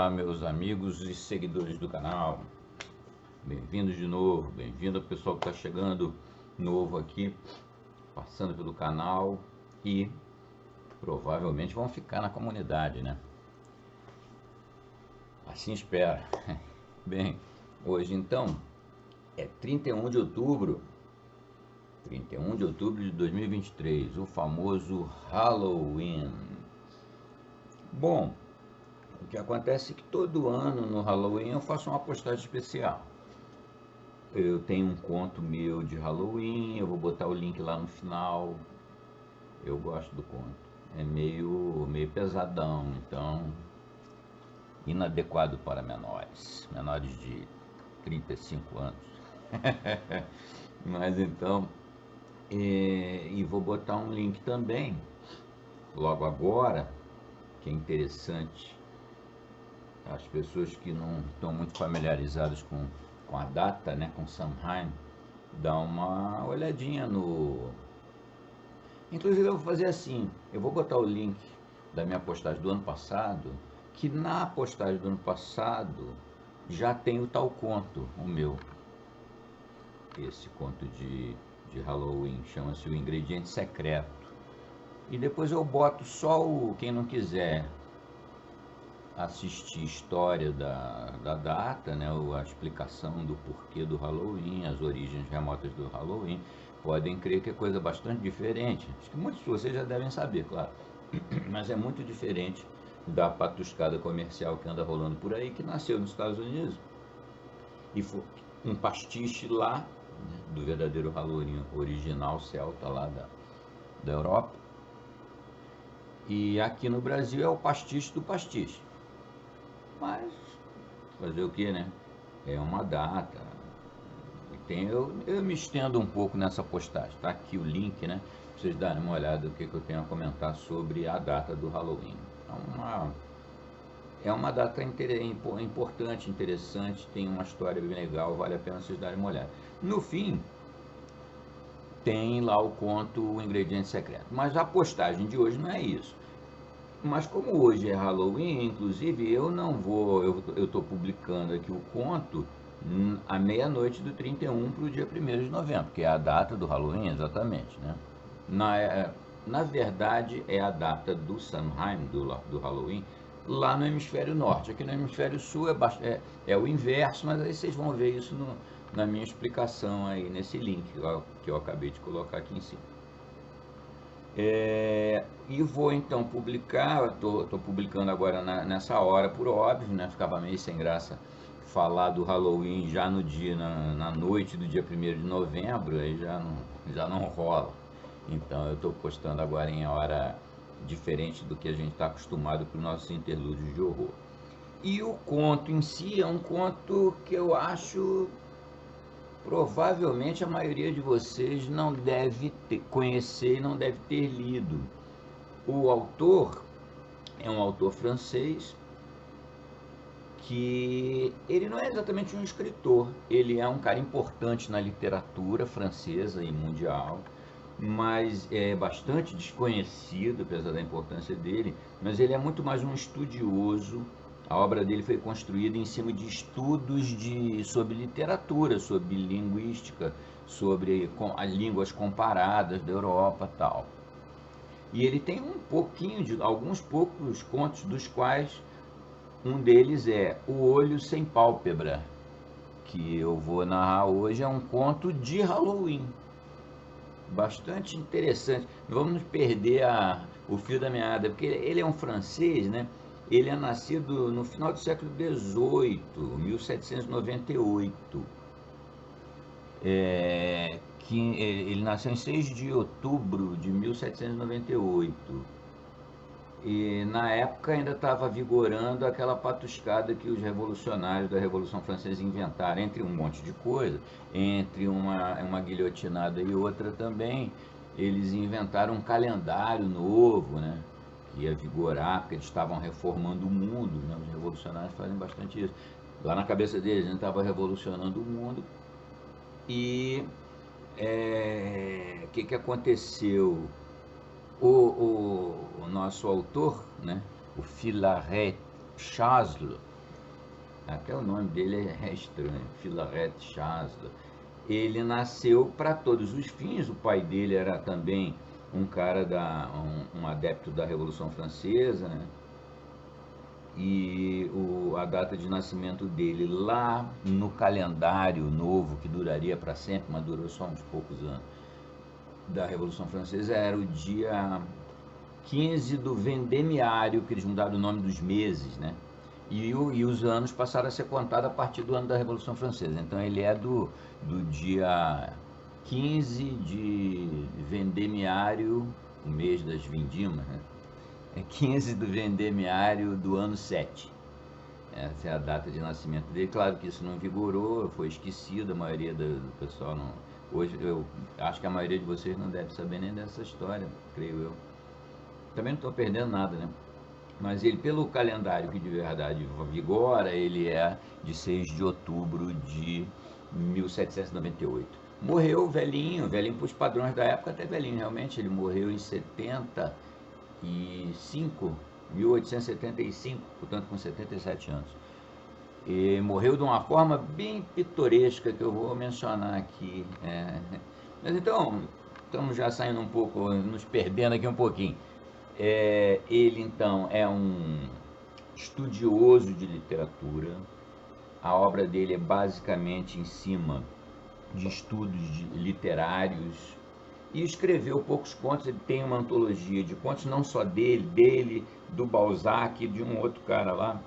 Olá, meus amigos e seguidores do canal. Bem-vindos de novo, bem-vindo ao pessoal que está chegando novo aqui, passando pelo canal e provavelmente vão ficar na comunidade, né? Assim espero. Bem, hoje então é 31 de outubro, 31 de outubro de 2023, o famoso Halloween. Bom, o que acontece é que todo ano no Halloween eu faço uma postagem especial. Eu tenho um conto meu de Halloween, eu vou botar o link lá no final. Eu gosto do conto. É meio pesadão, então inadequado para menores de 35 anos. Mas então, e vou botar um link também, logo agora, que é interessante. As pessoas que não estão muito familiarizadas com a data, né, com Samhain, dá uma olhadinha no... Inclusive eu vou fazer assim, eu vou botar o link da minha postagem do ano passado, que na postagem do ano passado já tem o tal conto, o meu. Esse conto de Halloween, chama-se O Ingrediente Secreto. E depois eu boto só quem não quiser assistir história da data, né, a explicação do porquê do Halloween, as origens remotas do Halloween, podem crer que é coisa bastante diferente. Acho que muitos de vocês já devem saber, claro, mas é muito diferente da patuscada comercial que anda rolando por aí, que nasceu nos Estados Unidos e foi um pastiche lá, né, do verdadeiro Halloween original celta lá da Europa, e aqui no Brasil é o pastiche do pastiche. Mas fazer o que, né? É uma data. E eu me estendo um pouco nessa postagem. Tá aqui o link, né? Pra vocês darem uma olhada do que eu tenho a comentar sobre a data do Halloween. É uma data importante, interessante, tem uma história bem legal, vale a pena vocês darem uma olhada. No fim, tem lá o conto O Ingrediente Secreto. Mas a postagem de hoje não é isso. Mas como hoje é Halloween, inclusive, eu não vou, eu estou publicando aqui o conto à meia-noite do 31 para o dia 1º de novembro, que é a data do Halloween exatamente, né? Na verdade, é a data do Samhain, do Halloween, lá no hemisfério norte. Aqui no hemisfério sul é o inverso, mas aí vocês vão ver isso na minha explicação aí, nesse link que eu acabei de colocar aqui em cima. E vou então publicar, estou publicando agora nessa hora, por óbvio, né? Ficava meio sem graça falar do Halloween já no dia, na noite do dia 1º de novembro, aí já não rola. Então eu estou postando agora em hora diferente do que a gente está acostumado com os nossos interlúdios de horror. E o conto em si é um conto que eu acho... Provavelmente a maioria de vocês não deve conhecer e não deve ter lido. O autor é um autor francês que ele não é exatamente um escritor, ele é um cara importante na literatura francesa e mundial, mas é bastante desconhecido, apesar da importância dele, mas ele é muito mais um estudioso. A obra dele foi construída em cima de estudos sobre literatura, sobre linguística, sobre as línguas comparadas da Europa e tal. E ele tem alguns poucos contos, dos quais um deles é O Olho Sem Pálpebra, que eu vou narrar hoje, é um conto de Halloween. Bastante interessante. Não vamos perder o fio da meada, porque ele é um francês, né? Ele é nascido no final do século XVIII, 1798. Ele nasceu em 6 de outubro de 1798. E na época ainda estava vigorando aquela patuscada que os revolucionários da Revolução Francesa inventaram, entre um monte de coisa, entre uma guilhotinada e outra também, eles inventaram um calendário novo, né, que ia vigorar, porque eles estavam reformando o mundo, né, os revolucionários fazem bastante isso. Lá na cabeça deles, a gente estava revolucionando o mundo. E o que aconteceu? O nosso autor, né, o Philarète Chasles, Até o nome dele é estranho, Philarète Chasles. Ele nasceu para todos os fins. O pai dele era também um cara um adepto da Revolução Francesa, né? E a data de nascimento dele lá no calendário novo, que duraria para sempre, mas durou só uns poucos anos, da Revolução Francesa, era o dia 15 do Vendemiário, que eles mudaram o nome dos meses, né? E os anos passaram a ser contados a partir do ano da Revolução Francesa. Então ele é do dia 15 de Vendemiário, o mês das vindimas, né? É 15 do Vendemiário do ano 7. Essa é a data de nascimento dele. Claro que isso não vigorou, foi esquecido, a maioria do pessoal não. Hoje eu acho que a maioria de vocês não deve saber nem dessa história, creio eu. Também não estou perdendo nada, né? Mas ele, pelo calendário que de verdade vigora, ele é de 6 de outubro de 1798. Morreu velhinho, velhinho para os padrões da época, até velhinho realmente. Ele morreu em 1875, portanto com 77 anos. E morreu de uma forma bem pitoresca que eu vou mencionar aqui. Mas então, estamos já saindo um pouco, nos perdendo aqui um pouquinho. Ele então é um estudioso de literatura. A obra dele é basicamente em cima de estudos literários e escreveu poucos contos. Ele tem uma antologia de contos, não só dele, do Balzac e de um outro cara lá,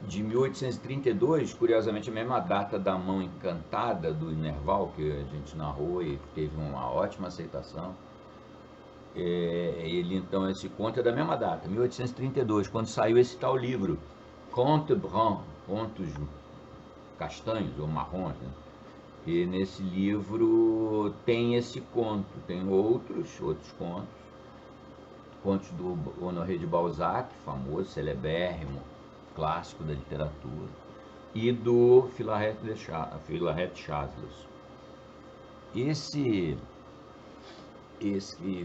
de 1832, curiosamente a mesma data da Mão Encantada, do Nerval, que a gente narrou e teve uma ótima aceitação. Ele então, esse conto é da mesma data, 1832, quando saiu esse tal livro, Contes Bruns, contos castanhos ou marrons, né? E nesse livro tem esse conto, tem outros contos do Honoré de Balzac, famoso, celebérrimo, clássico da literatura, e do Philarète Chasles. Esse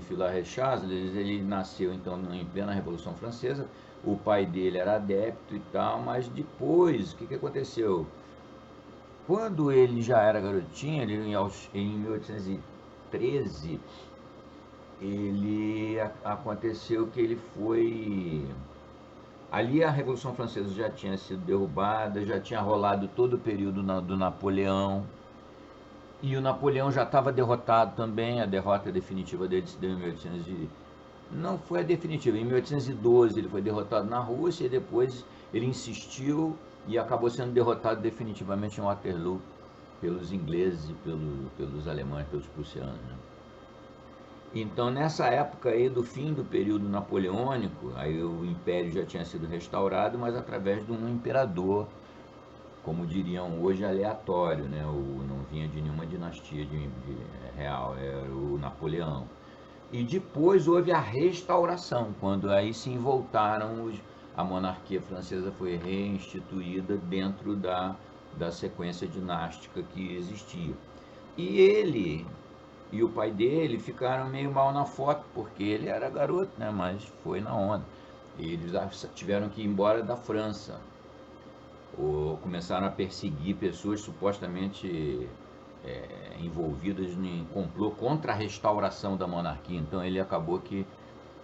Philarète Chasles, ele nasceu então em plena Revolução Francesa. O pai dele era adepto e tal, mas depois, o que aconteceu? Quando ele já era garotinho, em 1813, aconteceu que ele foi... Ali a Revolução Francesa já tinha sido derrubada, já tinha rolado todo o período do Napoleão, e o Napoleão já estava derrotado também. A derrota definitiva dele se deu em 1800 não foi a definitiva, em 1812 ele foi derrotado na Rússia, e depois ele insistiu e acabou sendo derrotado definitivamente em Waterloo pelos ingleses e pelos alemães, pelos prussianos, né? Então, nessa época aí do fim do período napoleônico, aí o império já tinha sido restaurado, mas através de um imperador, como diriam hoje, aleatório, né? Não vinha de nenhuma dinastia real, era o Napoleão. E depois houve a restauração, quando aí sim voltaram, a monarquia francesa foi reinstituída dentro da sequência dinástica que existia. E ele e o pai dele ficaram meio mal na foto, porque ele era garoto, né? Mas foi na onda. Eles tiveram que ir embora da França, ou começaram a perseguir pessoas supostamente envolvidas em complô contra a restauração da monarquia. Então ele acabou que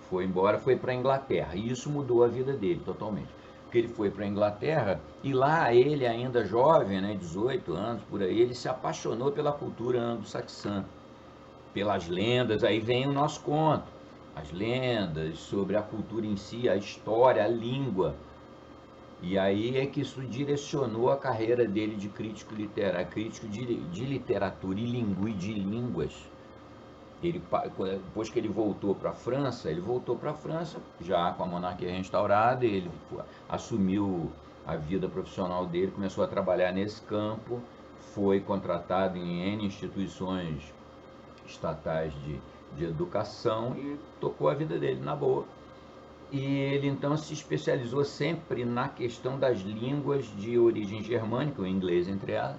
foi embora, foi para a Inglaterra, e isso mudou a vida dele totalmente, porque ele foi para a Inglaterra e lá ele, ainda jovem, né, 18 anos por aí, ele se apaixonou pela cultura anglo-saxã, pelas lendas. Aí vem o nosso conto, as lendas sobre a cultura em si, a história, a língua. E aí é que isso direcionou a carreira dele de crítico literário, crítico de literatura e de línguas. Depois que ele voltou para a França, já com a monarquia restaurada, ele assumiu a vida profissional dele, começou a trabalhar nesse campo, foi contratado em N instituições estatais de educação e tocou a vida dele na boa. E ele então se especializou sempre na questão das línguas de origem germânica, o inglês entre elas,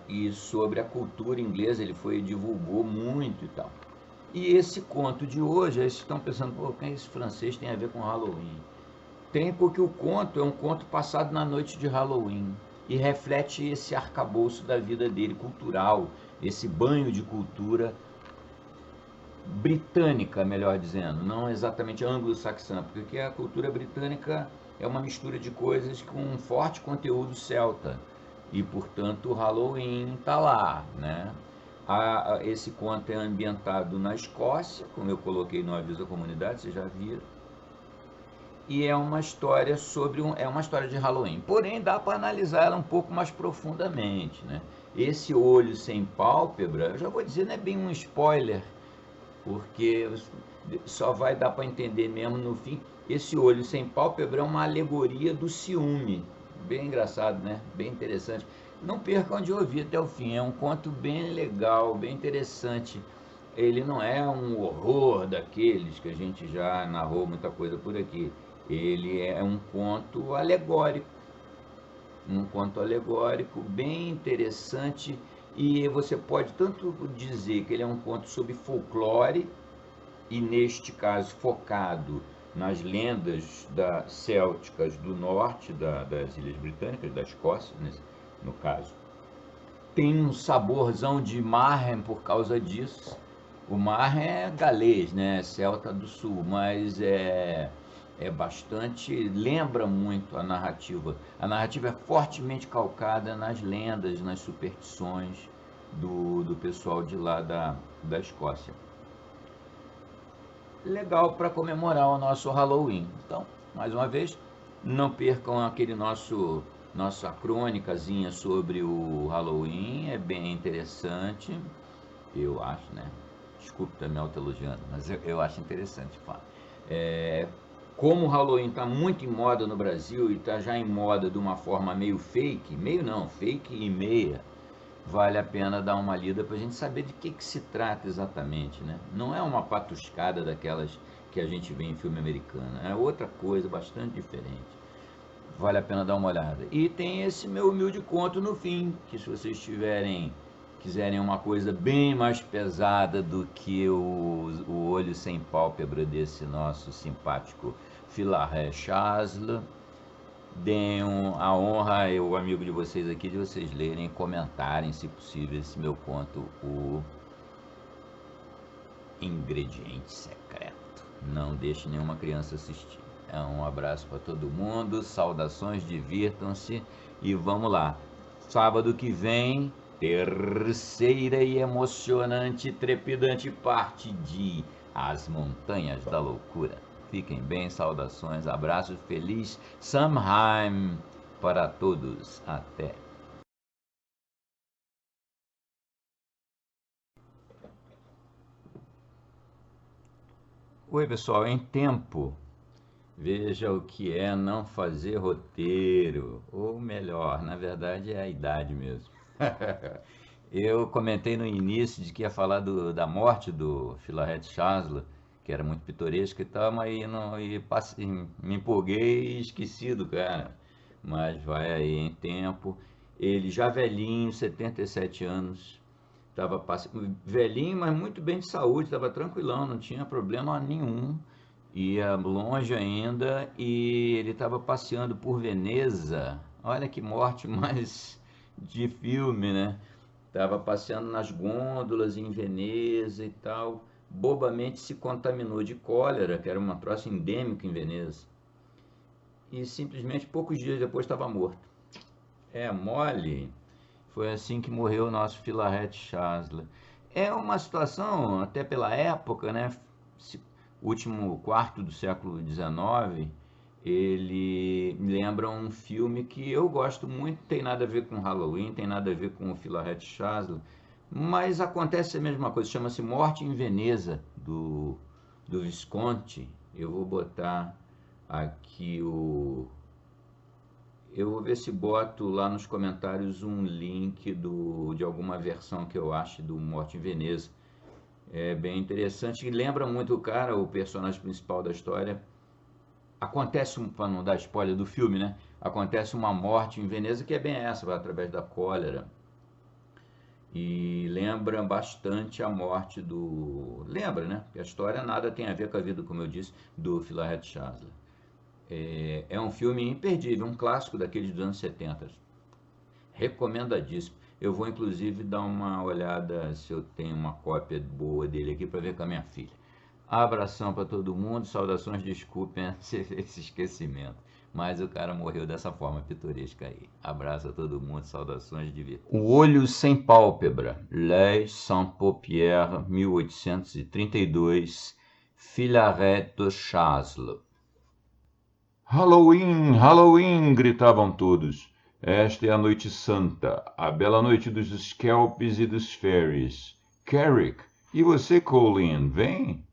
e sobre a cultura inglesa ele divulgou muito e tal. E esse conto de hoje, aí vocês estão pensando, pô, o que esse francês tem a ver com Halloween? Tem porque o conto é um conto passado na noite de Halloween e reflete esse arcabouço da vida dele, cultural, esse banho de cultura britânica, melhor dizendo, não exatamente anglo-saxã, porque a cultura britânica é uma mistura de coisas com um forte conteúdo celta e, portanto, o Halloween está lá, né? Esse conto é ambientado na Escócia, como eu coloquei no aviso à comunidade, vocês já viram, e é uma história é uma história de Halloween. Porém, dá para analisar ela um pouco mais profundamente, né? Esse olho sem pálpebra, eu já vou dizer, não é bem um spoiler, porque só vai dar para entender mesmo no fim. Esse olho sem pálpebra é uma alegoria do ciúme. Bem engraçado, né? Bem interessante. Não percam de ouvir até o fim. É um conto bem legal, bem interessante. Ele não é um horror daqueles que a gente já narrou muita coisa por aqui. Ele é um conto alegórico bem interessante, e você pode tanto dizer que ele é um conto sobre folclore, e neste caso focado nas lendas célticas do norte das Ilhas Britânicas, da Escócia, no caso. Tem um saborzão de Marhem por causa disso. O Marhem é galês, né? Celta do sul, mas é bastante, lembra muito a narrativa. A narrativa é fortemente calcada nas lendas, nas superstições do pessoal de lá da Escócia. Legal para comemorar o nosso Halloween. Então, mais uma vez, não percam aquele nossa crônicazinha sobre o Halloween, é bem interessante, eu acho, né? Desculpe estar me autoelogiando, mas eu acho interessante. Como o Halloween está muito em moda no Brasil e está já em moda de uma forma meio fake, meio não, fake e meia, vale a pena dar uma lida para a gente saber de que se trata exatamente, né? Não é uma patuscada daquelas que a gente vê em filme americano, é outra coisa bastante diferente. Vale a pena dar uma olhada. E tem esse meu humilde conto no fim, que se vocês quiserem uma coisa bem mais pesada do que o olho sem pálpebra desse nosso simpático Philaré Chasles, deem a honra, o amigo de vocês aqui, de vocês lerem e comentarem, se possível, esse meu conto, o Ingrediente Secreto. Não deixe nenhuma criança assistir. Um abraço para todo mundo, saudações, divirtam-se e vamos lá. Sábado que vem, terceira e emocionante, trepidante parte de As Montanhas da Loucura. Fiquem bem, saudações, abraços, feliz Samhain para todos. Até. Oi, pessoal, em tempo. Veja o que é não fazer roteiro, ou melhor, na verdade é a idade mesmo. Eu comentei no início de que ia falar da morte do Philaré Chasles, que era muito pitoresco e tal, mas me empolguei e esqueci do cara. Mas vai aí em tempo. Ele já velhinho, 77 anos, estava velhinho, mas muito bem de saúde, estava tranquilão, não tinha problema nenhum, ia longe ainda, e ele estava passeando por Veneza. Olha que morte mais de filme, né? Estava passeando nas gôndolas em Veneza e tal, bobamente se contaminou de cólera, que era uma troça endêmica em Veneza, e simplesmente poucos dias depois estava morto. É mole. Foi assim que morreu o nosso Philaré Chasles. É uma situação, até pela época, né? Último quarto do século XIX, ele lembra um filme que eu gosto muito, tem nada a ver com Halloween, tem nada a ver com o Philaré Chasles, mas acontece a mesma coisa, chama-se Morte em Veneza, do Visconti. Eu vou botar aqui eu vou ver se boto lá nos comentários um link de alguma versão que eu ache do Morte em Veneza. É bem interessante e lembra muito o cara, o personagem principal da história. Acontece, para não dar spoiler do filme, né? Acontece uma morte em Veneza que é bem essa, vai através da cólera. E lembra bastante a morte Lembra, né? Porque a história nada tem a ver com a vida, como eu disse, do Philaré Chasles. É um filme imperdível, um clássico daqueles dos anos 70. Recomendadíssimo. Eu vou, inclusive, dar uma olhada se eu tenho uma cópia boa dele aqui para ver com a minha filha. Abração para todo mundo, saudações, desculpem esse esquecimento. Mas o cara morreu dessa forma pitoresca aí. Abraço a todo mundo, saudações de vida. O Olho Sem Pálpebra, Les Sans Paupières, 1832, Philaret de Chasles. Halloween, Halloween! Gritavam todos. Esta é a noite santa, a bela noite dos Scalps e dos Fairies. Carrick, e você, Colleen, vem?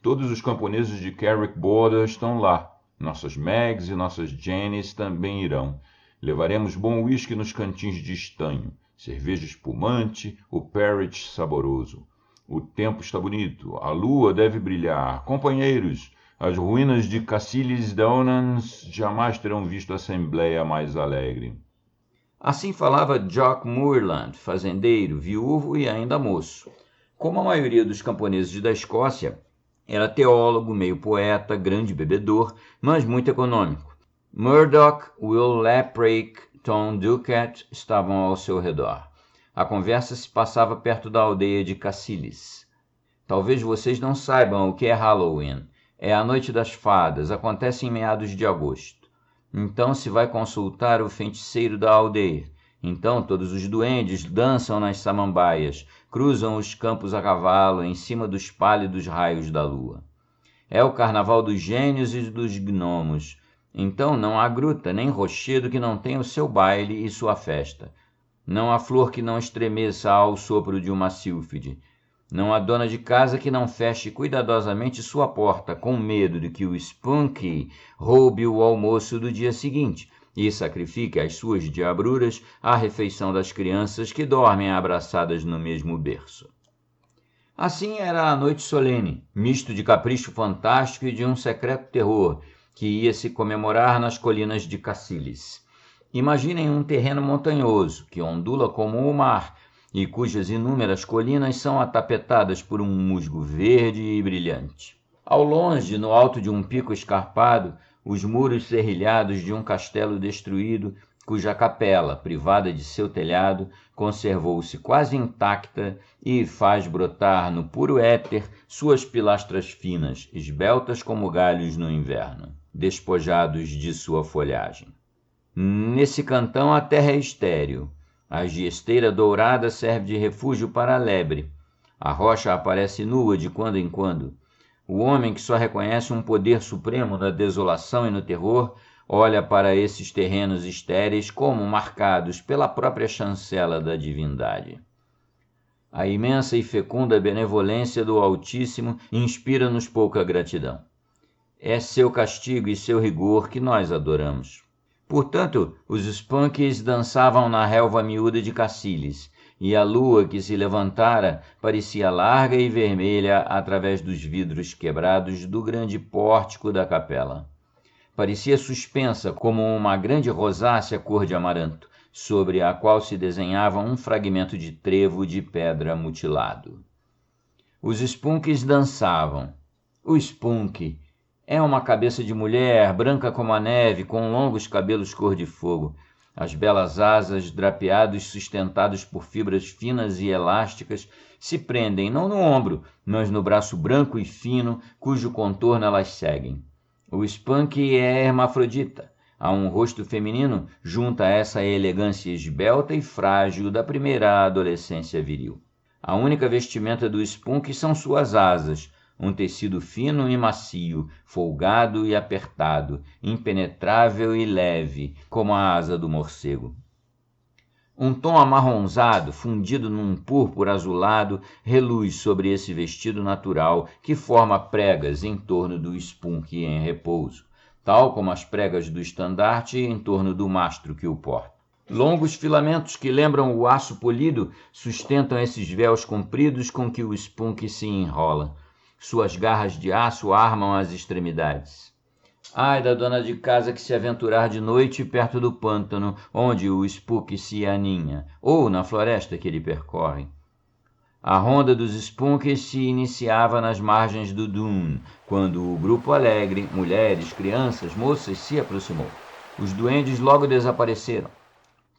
Todos os camponeses de Carrick Border estão lá. Nossas Megs e nossas Jennies também irão. Levaremos bom uísque nos cantins de estanho, cerveja espumante, o Parrich saboroso. O tempo está bonito, a lua deve brilhar. Companheiros, as ruínas de Cassilis Downans jamais terão visto a assembleia mais alegre. Assim falava Jock Moorland, fazendeiro, viúvo e ainda moço. Como a maioria dos camponeses da Escócia, era teólogo, meio poeta, grande bebedor, mas muito econômico. Murdoch, Will Laprake, Tom Ducat estavam ao seu redor. A conversa se passava perto da aldeia de Cassilis. Talvez vocês não saibam o que é Halloween. É a noite das fadas, acontece em meados de agosto. Então se vai consultar o feiticeiro da aldeia. Então todos os duendes dançam nas samambaias, cruzam os campos a cavalo em cima dos pálidos raios da lua. É o carnaval dos gênios e dos gnomos. Então não há gruta nem rochedo que não tenha o seu baile e sua festa. Não há flor que não estremeça ao sopro de uma sílfide. Não há dona de casa que não feche cuidadosamente sua porta, com medo de que o Spunky roube o almoço do dia seguinte e sacrifique as suas diabruras à refeição das crianças que dormem abraçadas no mesmo berço. Assim era a noite solene, misto de capricho fantástico e de um secreto terror, que ia se comemorar nas colinas de Cassilis. Imaginem um terreno montanhoso, que ondula como o mar, e cujas inúmeras colinas são atapetadas por um musgo verde e brilhante. Ao longe, no alto de um pico escarpado, os muros serrilhados de um castelo destruído, cuja capela, privada de seu telhado, conservou-se quase intacta e faz brotar no puro éter suas pilastras finas, esbeltas como galhos no inverno, despojados de sua folhagem. Nesse cantão a terra é estéril. A giesteira dourada serve de refúgio para a lebre. A rocha aparece nua de quando em quando. O homem que só reconhece um poder supremo na desolação e no terror, olha para esses terrenos estéreis como marcados pela própria chancela da divindade. A imensa e fecunda benevolência do Altíssimo inspira-nos pouca gratidão. É seu castigo e seu rigor que nós adoramos. Portanto, os Spunkies dançavam na relva miúda de Cassilis, e a lua que se levantara parecia larga e vermelha através dos vidros quebrados do grande pórtico da capela. Parecia suspensa como uma grande rosácea cor de amaranto, sobre a qual se desenhava um fragmento de trevo de pedra mutilado. Os Spunkies dançavam. O Spunk é uma cabeça de mulher, branca como a neve, com longos cabelos cor-de-fogo. As belas asas, drapeados, sustentados por fibras finas e elásticas, se prendem não no ombro, mas no braço branco e fino, cujo contorno elas seguem. O Spunk é hermafrodita. Há um rosto feminino junto a essa elegância esbelta e frágil da primeira adolescência viril. A única vestimenta do Spunk são suas asas, um tecido fino e macio, folgado e apertado, impenetrável e leve, como a asa do morcego. Um tom amarronzado, fundido num púrpura azulado, reluz sobre esse vestido natural que forma pregas em torno do Spunk em repouso, tal como as pregas do estandarte em torno do mastro que o porta. Longos filamentos que lembram o aço polido sustentam esses véus compridos com que o Spunk se enrola. Suas garras de aço armam as extremidades. Ai da dona de casa que se aventurar de noite perto do pântano onde o Spunk se aninha, ou na floresta que ele percorre. A ronda dos Spunkies se iniciava nas margens do Doon, quando o grupo alegre, mulheres, crianças, moças, se aproximou. Os duendes logo desapareceram.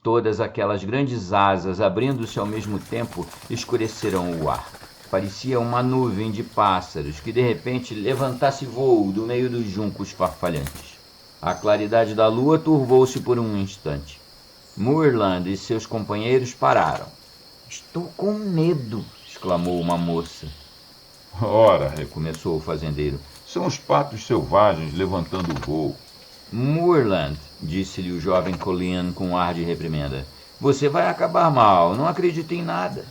Todas aquelas grandes asas, abrindo-se ao mesmo tempo, escureceram o ar. Parecia uma nuvem de pássaros que de repente levantasse voo do meio dos juncos farfalhantes. A claridade da lua turvou-se por um instante. Moorland e seus companheiros pararam. "Estou com medo", exclamou uma moça. Ora, recomeçou o fazendeiro, são os patos selvagens levantando o voo. Moorland, disse-lhe o jovem Colin com um ar de reprimenda, você vai acabar mal, não acredito em nada.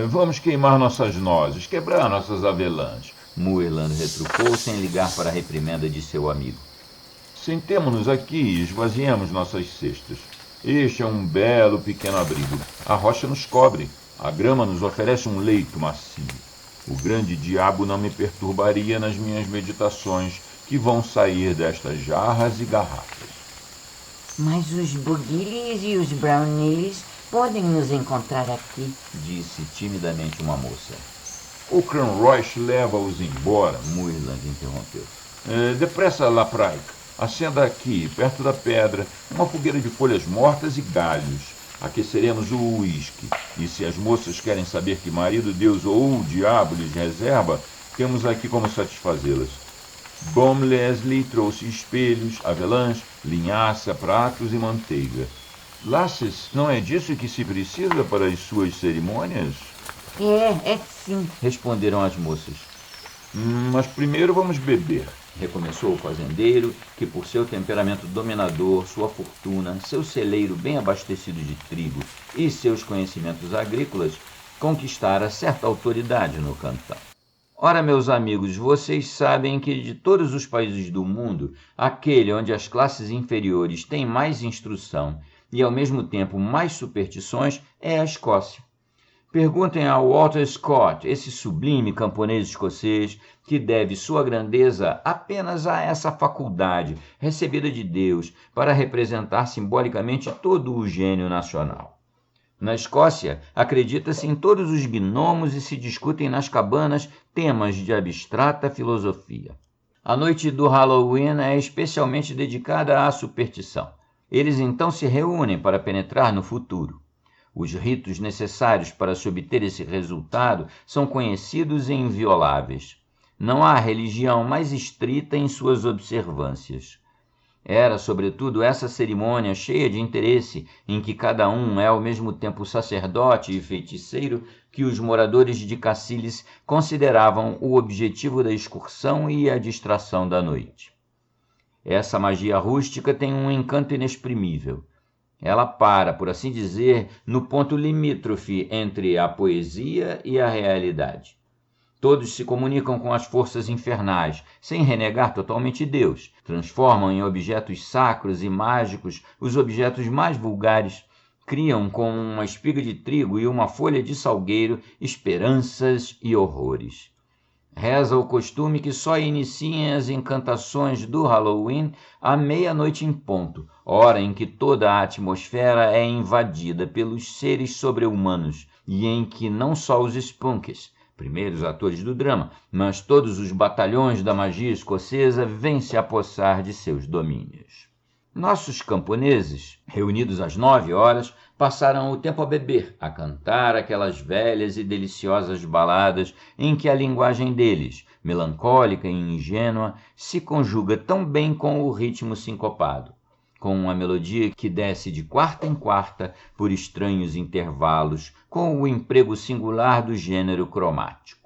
Vamos queimar nossas nozes, quebrar nossas avelãs. Moorland retrucou sem ligar para a reprimenda de seu amigo. Sentemo-nos aqui e esvaziemos nossas cestas. Este é um belo pequeno abrigo. A rocha nos cobre, a grama nos oferece um leito macio. O grande diabo não me perturbaria nas minhas meditações, que vão sair destas jarras e garrafas. Mas os Bugilis e os Brownies podem nos encontrar aqui, disse timidamente uma moça. O Cranroyce leva-os embora, Moorland interrompeu. Depressa, Lapraica. Acenda aqui, perto da pedra, uma fogueira de folhas mortas e galhos. Aqueceremos o uísque, e se as moças querem saber que marido, Deus ou o diabo lhes reserva, temos aqui como satisfazê-las. Bom Leslie trouxe espelhos, avelãs, linhaça, pratos e manteiga. Lasses, não é disso que se precisa para as suas cerimônias? É sim, responderam as moças. Mas primeiro vamos beber, recomeçou o fazendeiro, que por seu temperamento dominador, sua fortuna, seu celeiro bem abastecido de trigo e seus conhecimentos agrícolas, conquistara certa autoridade no cantão. Ora, meus amigos, vocês sabem que de todos os países do mundo, aquele onde as classes inferiores têm mais instrução e ao mesmo tempo mais superstições é a Escócia. Perguntem ao Walter Scott, esse sublime camponês escocês, que deve sua grandeza apenas a essa faculdade recebida de Deus para representar simbolicamente todo o gênio nacional. Na Escócia, acredita-se em todos os gnomos e se discutem nas cabanas temas de abstrata filosofia. A noite do Halloween é especialmente dedicada à superstição. Eles então se reúnem para penetrar no futuro. Os ritos necessários para se obter esse resultado são conhecidos e invioláveis. Não há religião mais estrita em suas observâncias. Era, sobretudo, essa cerimônia cheia de interesse, em que cada um é ao mesmo tempo sacerdote e feiticeiro, que os moradores de Cassilis consideravam o objetivo da excursão e a distração da noite. Essa magia rústica tem um encanto inexprimível. Ela para, por assim dizer, no ponto limítrofe entre a poesia e a realidade. Todos se comunicam com as forças infernais, sem renegar totalmente Deus. Transformam em objetos sacros e mágicos os objetos mais vulgares. Criam com uma espiga de trigo e uma folha de salgueiro esperanças e horrores. Reza o costume que só iniciem as encantações do Halloween à meia-noite em ponto, hora em que toda a atmosfera é invadida pelos seres sobre-humanos e em que não só os Spunkies, primeiros atores do drama, mas todos os batalhões da magia escocesa vêm se apossar de seus domínios. Nossos camponeses, reunidos às 9 horas, passaram o tempo a beber, a cantar aquelas velhas e deliciosas baladas em que a linguagem deles, melancólica e ingênua, se conjuga tão bem com o ritmo sincopado, com uma melodia que desce de quarta em quarta por estranhos intervalos, com o emprego singular do gênero cromático.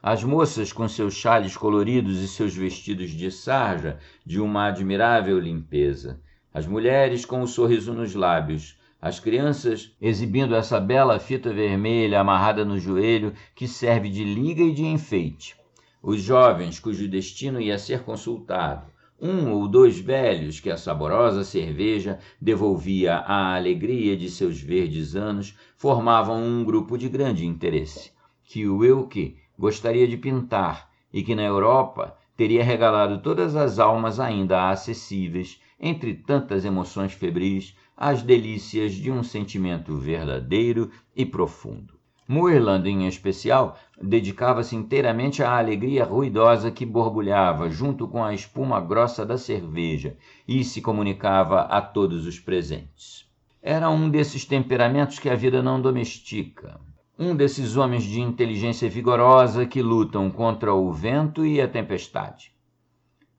As moças, com seus xales coloridos e seus vestidos de sarja, de uma admirável limpeza. As mulheres, com o sorriso nos lábios. As crianças, exibindo essa bela fita vermelha amarrada no joelho, que serve de liga e de enfeite. Os jovens, cujo destino ia ser consultado. 1 ou 2 velhos que a saborosa cerveja devolvia à alegria de seus verdes anos, formavam um grupo de grande interesse, que Wilkie gostaria de pintar e que na Europa teria regalado todas as almas ainda acessíveis, entre tantas emoções febris, às delícias de um sentimento verdadeiro e profundo. Moorland, em especial, dedicava-se inteiramente à alegria ruidosa que borbulhava junto com a espuma grossa da cerveja e se comunicava a todos os presentes. Era um desses temperamentos que a vida não domestica. Um desses homens de inteligência vigorosa que lutam contra o vento e a tempestade.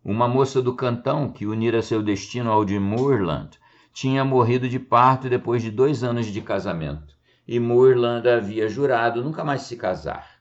Uma moça do cantão que unira seu destino ao de Moorland tinha morrido de parto depois de 2 anos de casamento, e Moorland havia jurado nunca mais se casar.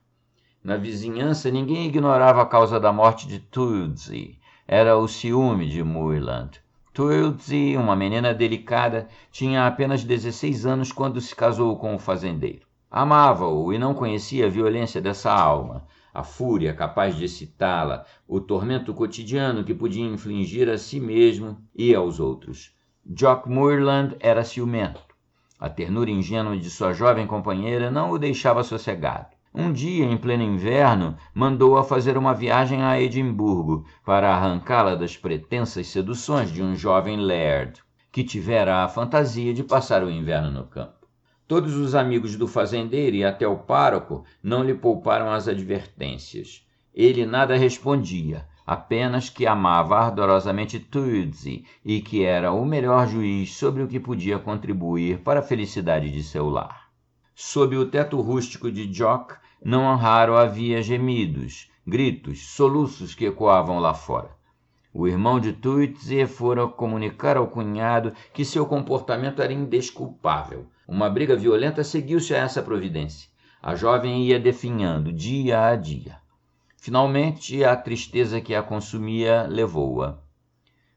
Na vizinhança, ninguém ignorava a causa da morte de Twildsey. Era o ciúme de Moorland. Twildsey, uma menina delicada, tinha apenas 16 anos quando se casou com o fazendeiro. Amava-o e não conhecia a violência dessa alma, a fúria capaz de excitá-la, o tormento cotidiano que podia infligir a si mesmo e aos outros. Jock Moorland era ciumento. A ternura ingênua de sua jovem companheira não o deixava sossegado. Um dia, em pleno inverno, mandou-a fazer uma viagem a Edimburgo para arrancá-la das pretensas seduções de um jovem laird, que tivera a fantasia de passar o inverno no campo. Todos os amigos do fazendeiro e até o pároco não lhe pouparam as advertências. Ele nada respondia, apenas que amava ardorosamente Twildsey e que era o melhor juiz sobre o que podia contribuir para a felicidade de seu lar. Sob o teto rústico de Jock, não raro havia gemidos, gritos, soluços que ecoavam lá fora. O irmão de Twildsey fora comunicar ao cunhado que seu comportamento era indesculpável. Uma briga violenta seguiu-se a essa providência. A jovem ia definhando dia a dia. Finalmente, a tristeza que a consumia levou-a.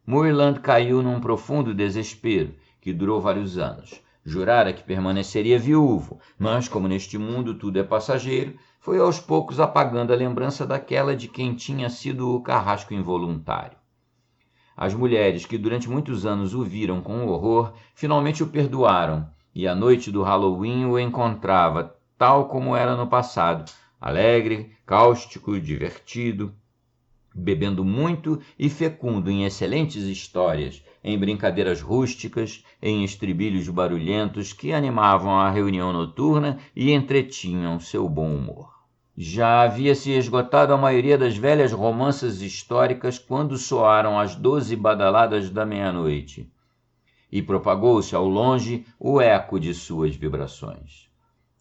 Moorland caiu num profundo desespero, que durou vários anos. Jurara que permaneceria viúvo, mas, como neste mundo tudo é passageiro, foi aos poucos apagando a lembrança daquela de quem tinha sido o carrasco involuntário. As mulheres que durante muitos anos o viram com horror, finalmente o perdoaram, e a noite do Halloween o encontrava tal como era no passado, alegre, cáustico, divertido, bebendo muito e fecundo em excelentes histórias, em brincadeiras rústicas, em estribilhos barulhentos que animavam a reunião noturna e entretinham seu bom humor. Já havia se esgotado a maioria das velhas romanças históricas quando soaram as 12 badaladas da meia-noite, e propagou-se ao longe o eco de suas vibrações.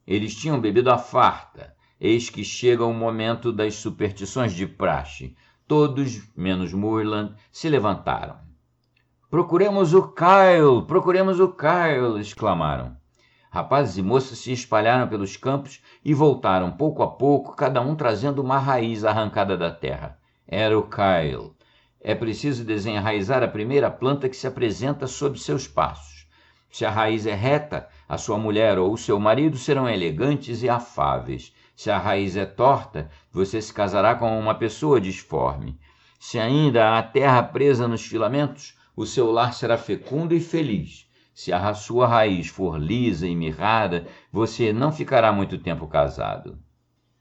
Eles tinham bebido à farta. Eis que chega o momento das superstições de praxe. Todos, menos Moorland, se levantaram. Procuremos o Kyle! Exclamaram. Rapazes e moças se espalharam pelos campos e voltaram pouco a pouco, cada um trazendo uma raiz arrancada da terra. Era o Kyle. É preciso desenraizar a primeira planta que se apresenta sob seus passos. Se a raiz é reta, a sua mulher ou o seu marido serão elegantes e afáveis. Se a raiz é torta, você se casará com uma pessoa disforme. Se ainda há terra presa nos filamentos, o seu lar será fecundo e feliz. Se a sua raiz for lisa e mirrada, você não ficará muito tempo casado.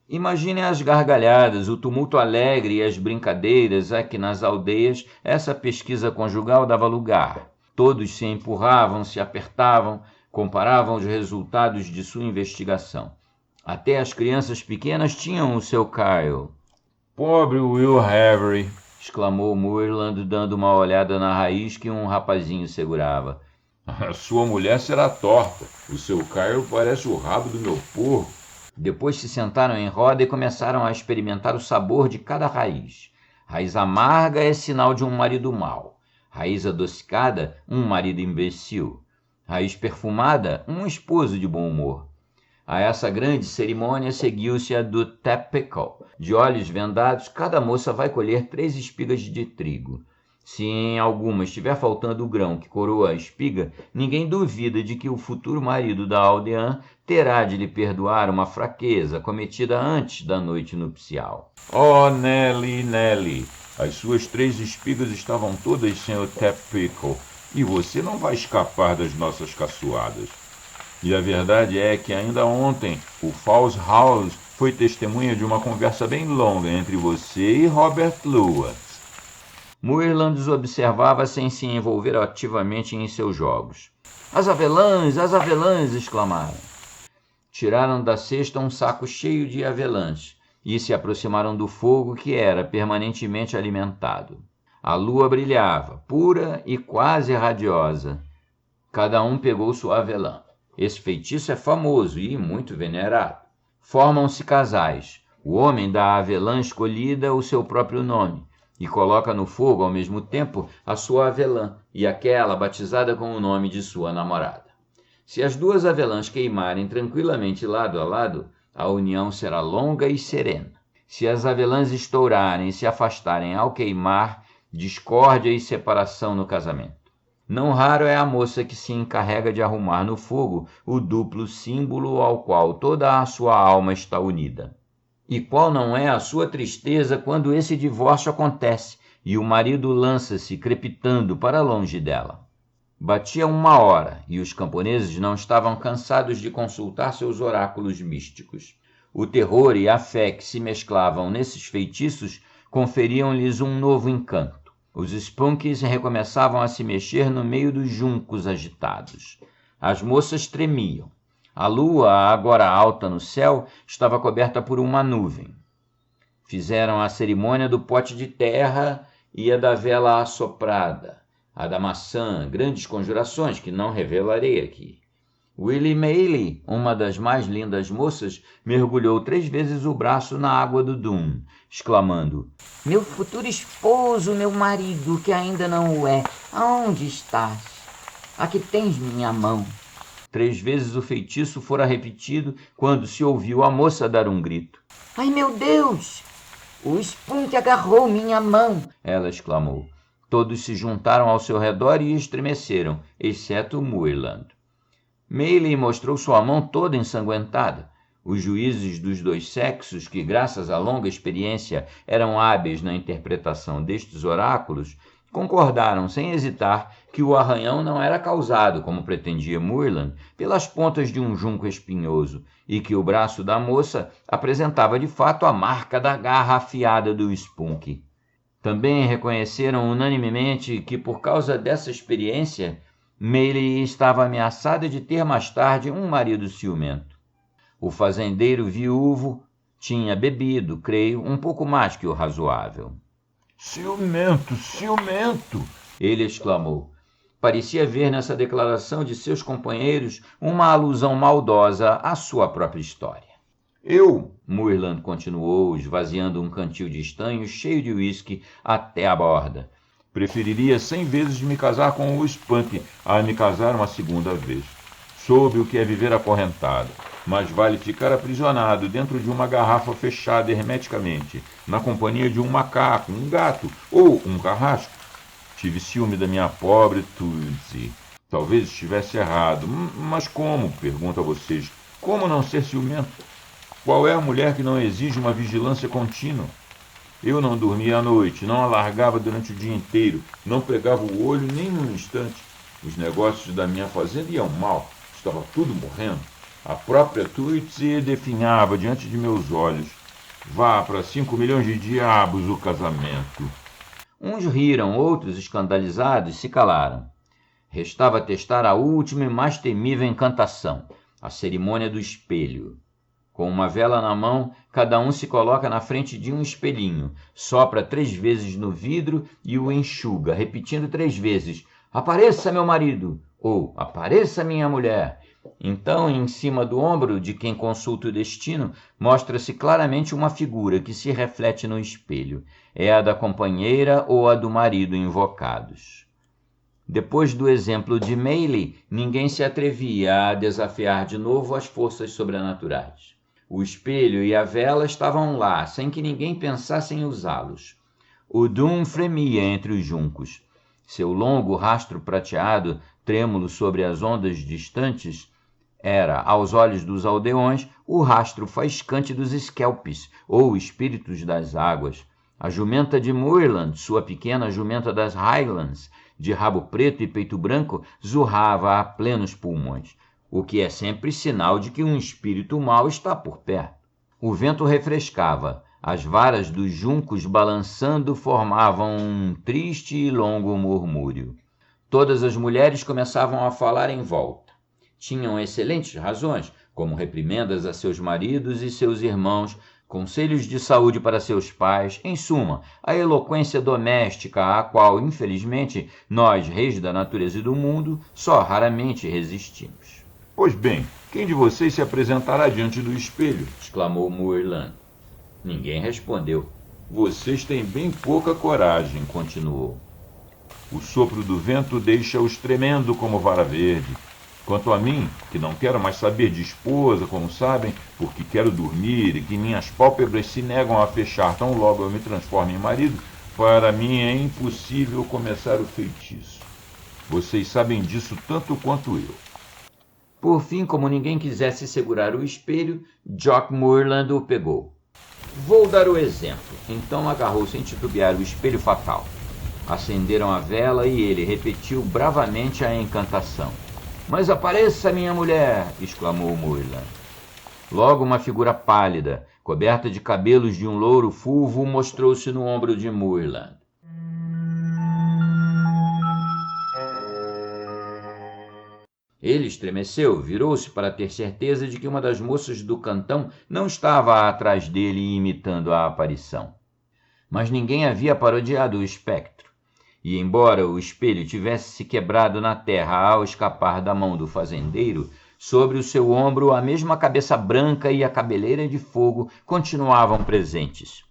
Imagine as gargalhadas, o tumulto alegre e as brincadeiras a que nas aldeias essa pesquisa conjugal dava lugar. Todos se empurravam, se apertavam, comparavam os resultados de sua investigação. Até as crianças pequenas tinham o seu Kyle. Pobre Will Avery, exclamou Moorland, dando uma olhada na raiz que um rapazinho segurava. A sua mulher será torta. O seu Kyle parece o rabo do meu porco. Depois se sentaram em roda e começaram a experimentar o sabor de cada raiz. Raiz amarga é sinal de um marido mau. Raiz adocicada, um marido imbecil. Raiz perfumada, um esposo de bom humor. A essa grande cerimônia seguiu-se a do Typical. De olhos vendados, cada moça vai colher 3 espigas de trigo. Se em alguma estiver faltando o grão que coroa a espiga, ninguém duvida de que o futuro marido da aldeã terá de lhe perdoar uma fraqueza cometida antes da noite nupcial. Oh, Nelly, Nelly, as suas 3 espigas estavam todas sem o Typical, e você não vai escapar das nossas caçoadas. E a verdade é que ainda ontem o Falls House foi testemunha de uma conversa bem longa entre você e Robert Louis. Moorland os observava sem se envolver ativamente em seus jogos. As avelãs! Exclamaram. Tiraram da cesta um saco cheio de avelãs e se aproximaram do fogo que era permanentemente alimentado. A lua brilhava, pura e quase radiosa. Cada um pegou sua avelã. Esse feitiço é famoso e muito venerado. Formam-se casais. O homem dá à avelã escolhida o seu próprio nome e coloca no fogo ao mesmo tempo a sua avelã e aquela batizada com o nome de sua namorada. Se as duas avelãs queimarem tranquilamente lado a lado, a união será longa e serena. Se as avelãs estourarem e se afastarem ao queimar, discórdia e separação no casamento. Não raro é a moça que se encarrega de arrumar no fogo o duplo símbolo ao qual toda a sua alma está unida. E qual não é a sua tristeza quando esse divórcio acontece e o marido lança-se crepitando para longe dela? Batia 1 hora e os camponeses não estavam cansados de consultar seus oráculos místicos. O terror e a fé que se mesclavam nesses feitiços conferiam-lhes um novo encanto. Os spunkies recomeçavam a se mexer no meio dos juncos agitados. As moças tremiam. A lua, agora alta no céu, estava coberta por uma nuvem. Fizeram a cerimônia do pote de terra e a da vela assoprada. A da maçã, grandes conjurações que não revelarei aqui. Willie Mayley, uma das mais lindas moças, mergulhou 3 vezes o braço na água do Doon, exclamando: Meu futuro esposo, meu marido, que ainda não o é, aonde estás? Aqui tens minha mão. 3 vezes o feitiço fora repetido quando se ouviu a moça dar um grito. Ai, meu Deus! O Spunk agarrou minha mão! Ela exclamou. Todos se juntaram ao seu redor e estremeceram, exceto Moorland. Mayley mostrou sua mão toda ensanguentada. Os juízes dos 2 sexos, que graças à longa experiência eram hábeis na interpretação destes oráculos, concordaram sem hesitar que o arranhão não era causado, como pretendia Moorland, pelas pontas de um junco espinhoso, e que o braço da moça apresentava de fato a marca da garra afiada do Spunk. Também reconheceram unanimemente que, por causa dessa experiência, Mayley estava ameaçada de ter mais tarde um marido ciumento. O fazendeiro viúvo tinha bebido, creio, um pouco mais que o razoável. Ciumento, ciumento! Ele exclamou. Parecia ver nessa declaração de seus companheiros uma alusão maldosa à sua própria história. Moorland continuou, esvaziando um cantil de estanho cheio de uísque até a borda. Preferiria 100 vezes me casar com o Spunk a me casar uma segunda vez. Soube o que é viver acorrentado, mas vale ficar aprisionado dentro de uma garrafa fechada hermeticamente, na companhia de um macaco, um gato ou um carrasco. Tive ciúme da minha pobre Tootsie. Talvez estivesse errado, mas como, pergunto a vocês, como não ser ciumento? Qual é a mulher que não exige uma vigilância contínua? Eu não dormia à noite, não alargava durante o dia inteiro, não pegava o olho nem num instante. Os negócios da minha fazenda iam mal, estava tudo morrendo. A própria Tootsie definhava diante de meus olhos. Vá para 5 milhões de diabos o casamento. Uns riram, outros, escandalizados, se calaram. Restava testar a última e mais temível encantação, a cerimônia do espelho. Com uma vela na mão, cada um se coloca na frente de um espelhinho, sopra 3 vezes no vidro e o enxuga, repetindo 3 vezes: "Apareça, meu marido!" ou "Apareça, minha mulher!" Então, em cima do ombro de quem consulta o destino, mostra-se claramente uma figura que se reflete no espelho. É a da companheira ou a do marido invocados. Depois do exemplo de Mayley, ninguém se atrevia a desafiar de novo as forças sobrenaturais. O espelho e a vela estavam lá, sem que ninguém pensasse em usá-los. O Doom fremia entre os juncos. Seu longo rastro prateado, trêmulo sobre as ondas distantes, era, aos olhos dos aldeões, o rastro faiscante dos Skelpes, ou espíritos das águas. A jumenta de Moorland, sua pequena jumenta das Highlands, de rabo preto e peito branco, zurrava a plenos pulmões, o que é sempre sinal de que um espírito mau está por perto. O vento refrescava, as varas dos juncos balançando formavam um triste e longo murmúrio. Todas as mulheres começavam a falar em volta. Tinham excelentes razões, como reprimendas a seus maridos e seus irmãos, conselhos de saúde para seus pais, em suma, a eloquência doméstica à qual, infelizmente, nós, reis da natureza e do mundo, só raramente resistimos. Pois bem, quem de vocês se apresentará diante do espelho? Exclamou Moorland. Ninguém respondeu. Vocês têm bem pouca coragem, continuou. O sopro do vento deixa-os tremendo como vara verde. Quanto a mim, que não quero mais saber de esposa, como sabem, porque quero dormir e que minhas pálpebras se negam a fechar tão logo eu me transformo em marido, para mim é impossível começar o feitiço. Vocês sabem disso tanto quanto eu. Por fim, como ninguém quisesse segurar o espelho, Jock Moorland o pegou. Vou dar o exemplo. Então agarrou sem titubear o espelho fatal. Acenderam a vela e ele repetiu bravamente a encantação. Mas apareça, minha mulher! Exclamou Moorland. Logo uma figura pálida, coberta de cabelos de um louro fulvo, mostrou-se no ombro de Moorland. Ele estremeceu, virou-se para ter certeza de que uma das moças do cantão não estava atrás dele imitando a aparição. Mas ninguém havia parodiado o espectro. E, embora o espelho tivesse se quebrado na terra ao escapar da mão do fazendeiro, sobre o seu ombro a mesma cabeça branca e a cabeleira de fogo continuavam presentes.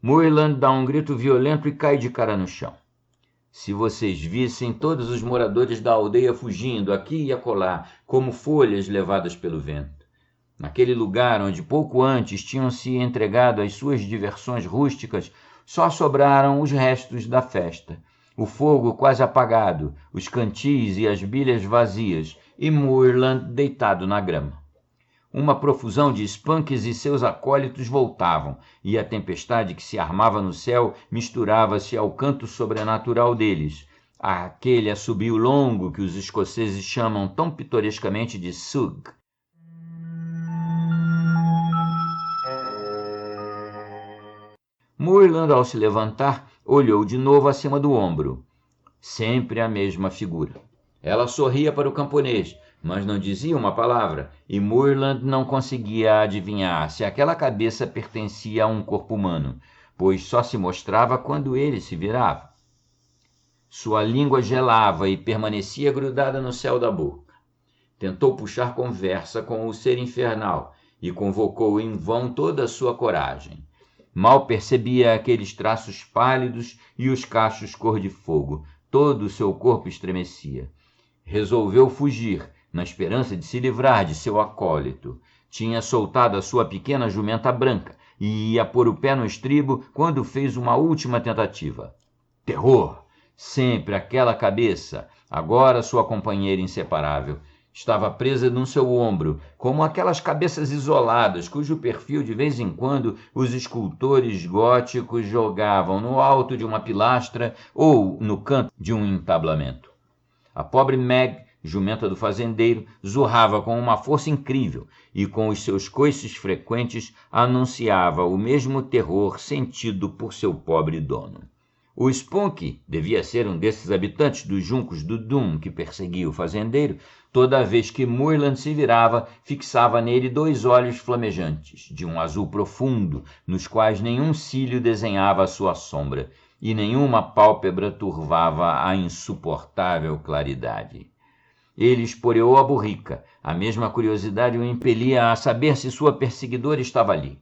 Moorland dá um grito violento e cai de cara no chão. Se vocês vissem todos os moradores da aldeia fugindo aqui e acolá, como folhas levadas pelo vento. Naquele lugar onde pouco antes tinham se entregado às suas diversões rústicas, só sobraram os restos da festa, o fogo quase apagado, os cantis e as bilhas vazias, e Moorland deitado na grama. Uma profusão de Spunks e seus acólitos voltavam, e a tempestade que se armava no céu misturava-se ao canto sobrenatural deles, aquele assobio longo que os escoceses chamam tão pitorescamente de sug. Moorland, ao se levantar, olhou de novo acima do ombro. Sempre a mesma figura. Ela sorria para o camponês, mas não dizia uma palavra, e Moorland não conseguia adivinhar se aquela cabeça pertencia a um corpo humano, pois só se mostrava quando ele se virava. Sua língua gelava e permanecia grudada no céu da boca. Tentou puxar conversa com o ser infernal e convocou em vão toda a sua coragem. Mal percebia aqueles traços pálidos e os cachos cor de fogo. Todo o seu corpo estremecia. Resolveu fugir, na esperança de se livrar de seu acólito. Tinha soltado a sua pequena jumenta branca e ia pôr o pé no estribo quando fez uma última tentativa. Terror! Sempre aquela cabeça, agora sua companheira inseparável. Estava presa no seu ombro, como aquelas cabeças isoladas, cujo perfil de vez em quando os escultores góticos jogavam no alto de uma pilastra ou no canto de um entablamento. A pobre Meg, jumenta do fazendeiro, zurrava com uma força incrível e com os seus coices frequentes anunciava o mesmo terror sentido por seu pobre dono. O Spunk devia ser um desses habitantes dos juncos do Doom que perseguia o fazendeiro. Toda vez que Moorland se virava, fixava nele 2 olhos flamejantes, de um azul profundo, nos quais nenhum cílio desenhava a sua sombra, e nenhuma pálpebra turvava a insuportável claridade. Ele esporeou a burrica. A mesma curiosidade o impelia a saber se sua perseguidora estava ali.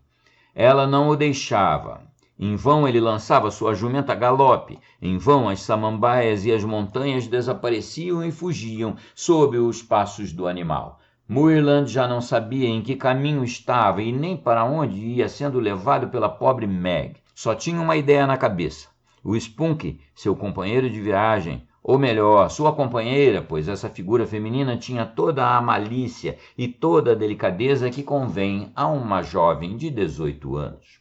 Ela não o deixava. Em vão ele lançava sua jumenta a galope, em vão as samambaias e as montanhas desapareciam e fugiam sob os passos do animal. Moorland já não sabia em que caminho estava e nem para onde ia sendo levado pela pobre Meg. Só tinha uma ideia na cabeça. O Spunk, seu companheiro de viagem, ou melhor, sua companheira, pois essa figura feminina tinha toda a malícia e toda a delicadeza que convém a uma jovem de 18 anos.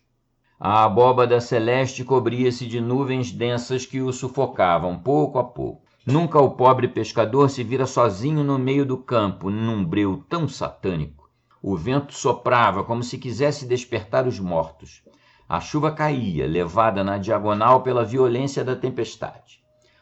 A abóbada celeste cobria-se de nuvens densas que o sufocavam pouco a pouco. Nunca o pobre pescador se vira sozinho no meio do campo, num breu tão satânico. O vento soprava como se quisesse despertar os mortos. A chuva caía, levada na diagonal pela violência da tempestade.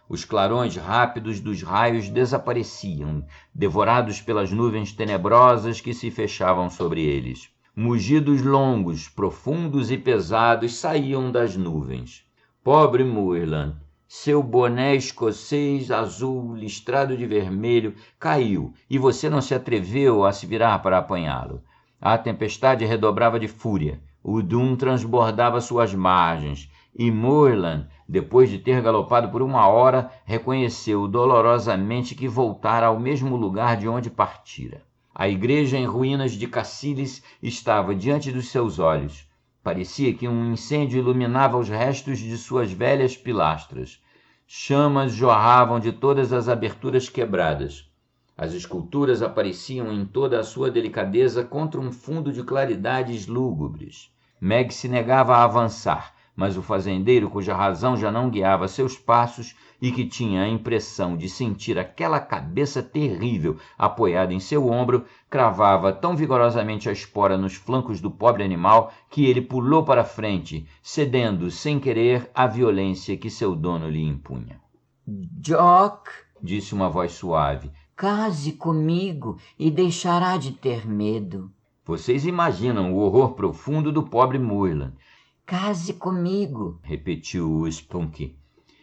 Os clarões rápidos dos raios desapareciam, devorados pelas nuvens tenebrosas que se fechavam sobre eles. Mugidos longos, profundos e pesados saíam das nuvens. Pobre Moorland! Seu boné escocês azul listrado de vermelho caiu e você não se atreveu a se virar para apanhá-lo. A tempestade redobrava de fúria. O Doon transbordava suas margens e Moorland, depois de ter galopado por 1 hora, reconheceu dolorosamente que voltara ao mesmo lugar de onde partira. A igreja em ruínas de Cassilis estava diante dos seus olhos. Parecia que um incêndio iluminava os restos de suas velhas pilastras. Chamas jorravam de todas as aberturas quebradas. As esculturas apareciam em toda a sua delicadeza contra um fundo de claridades lúgubres. Meg se negava a avançar, mas o fazendeiro, cuja razão já não guiava seus passos e que tinha a impressão de sentir aquela cabeça terrível apoiada em seu ombro, cravava tão vigorosamente a espora nos flancos do pobre animal que ele pulou para frente, cedendo sem querer à violência que seu dono lhe impunha. Jock, disse uma voz suave, case comigo e deixará de ter medo. Vocês imaginam o horror profundo do pobre Moorland. Case comigo, repetiu o Spunky.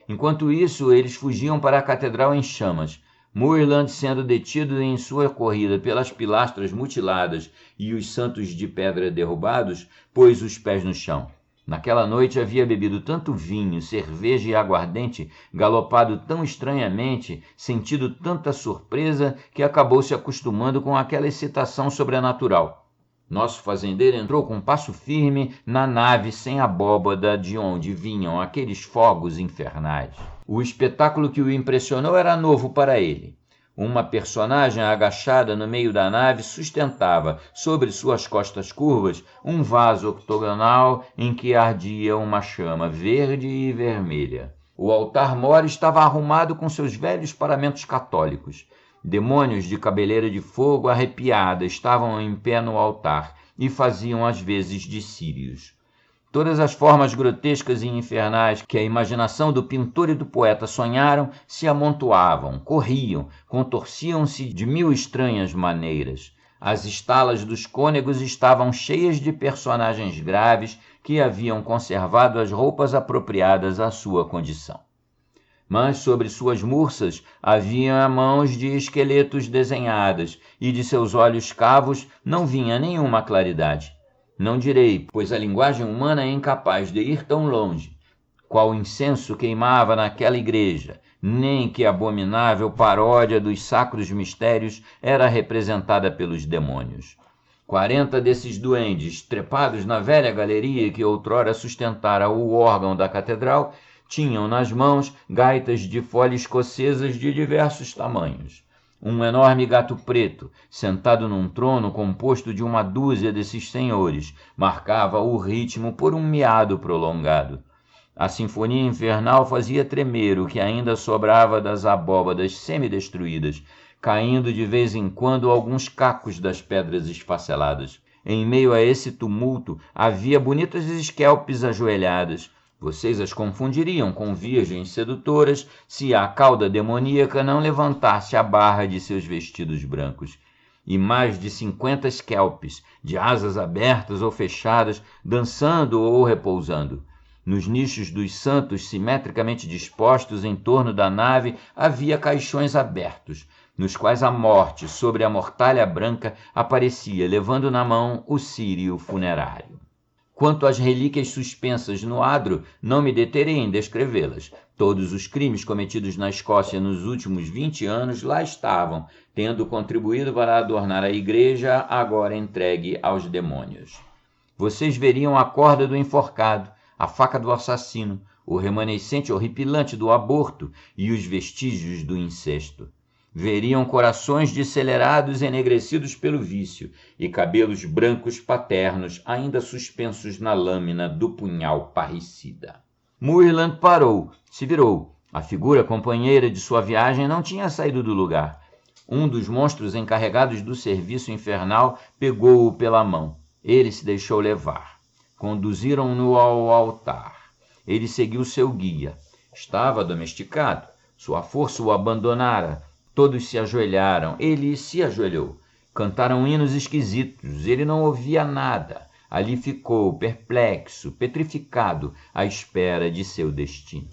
Enquanto isso, eles fugiam para a catedral em chamas, Moorland sendo detido em sua corrida pelas pilastras mutiladas e os santos de pedra derrubados, pôs os pés no chão. Naquela noite havia bebido tanto vinho, cerveja e aguardente, galopado tão estranhamente, sentido tanta surpresa, que acabou se acostumando com aquela excitação sobrenatural. Nosso fazendeiro entrou com passo firme na nave sem abóbada de onde vinham aqueles fogos infernais. O espetáculo que o impressionou era novo para ele. Uma personagem agachada no meio da nave sustentava, sobre suas costas curvas, um vaso octogonal em que ardia uma chama verde e vermelha. O altar-mor estava arrumado com seus velhos paramentos católicos. Demônios de cabeleira de fogo arrepiada estavam em pé no altar e faziam as vezes de círios. Todas as formas grotescas e infernais que a imaginação do pintor e do poeta sonharam se amontoavam, corriam, contorciam-se de 1000 estranhas maneiras. As estalas dos cônegos estavam cheias de personagens graves que haviam conservado as roupas apropriadas à sua condição. Mas sobre suas murças havia mãos de esqueletos desenhadas, e de seus olhos cavos não vinha nenhuma claridade. Não direi, pois a linguagem humana é incapaz de ir tão longe, qual incenso queimava naquela igreja, nem que abominável paródia dos sacros mistérios era representada pelos demônios. 40 desses duendes, trepados na velha galeria que outrora sustentara o órgão da catedral, tinham nas mãos gaitas de folha escocesas de diversos tamanhos. Um enorme gato preto, sentado num trono composto de 12 desses senhores, marcava o ritmo por um miado prolongado. A sinfonia infernal fazia tremer o que ainda sobrava das abóbadas semidestruídas, caindo de vez em quando alguns cacos das pedras esfaceladas. Em meio a esse tumulto havia bonitas esquelpes ajoelhadas. Vocês as confundiriam com virgens sedutoras se a cauda demoníaca não levantasse a barra de seus vestidos brancos. E mais de 50 esquelpes, de asas abertas ou fechadas, dançando ou repousando. Nos nichos dos santos, simetricamente dispostos em torno da nave, havia caixões abertos, nos quais a morte, sobre a mortalha branca, aparecia, levando na mão o círio funerário. Quanto às relíquias suspensas no adro, não me deterei em descrevê-las. Todos os crimes cometidos na Escócia nos últimos 20 anos lá estavam, tendo contribuído para adornar a igreja agora entregue aos demônios. Vocês veriam a corda do enforcado, a faca do assassino, o remanescente horripilante do aborto e os vestígios do incesto. Veriam corações decelerados enegrecidos pelo vício e cabelos brancos paternos ainda suspensos na lâmina do punhal parricida. Moorland parou, se virou. A figura companheira de sua viagem não tinha saído do lugar. Um dos monstros encarregados do serviço infernal pegou-o pela mão. Ele se deixou levar. Conduziram-no ao altar. Ele seguiu seu guia. Estava domesticado. Sua força o abandonara. Todos se ajoelharam. Ele se ajoelhou. Cantaram hinos esquisitos. Ele não ouvia nada. Ali ficou, perplexo, petrificado, à espera de seu destino.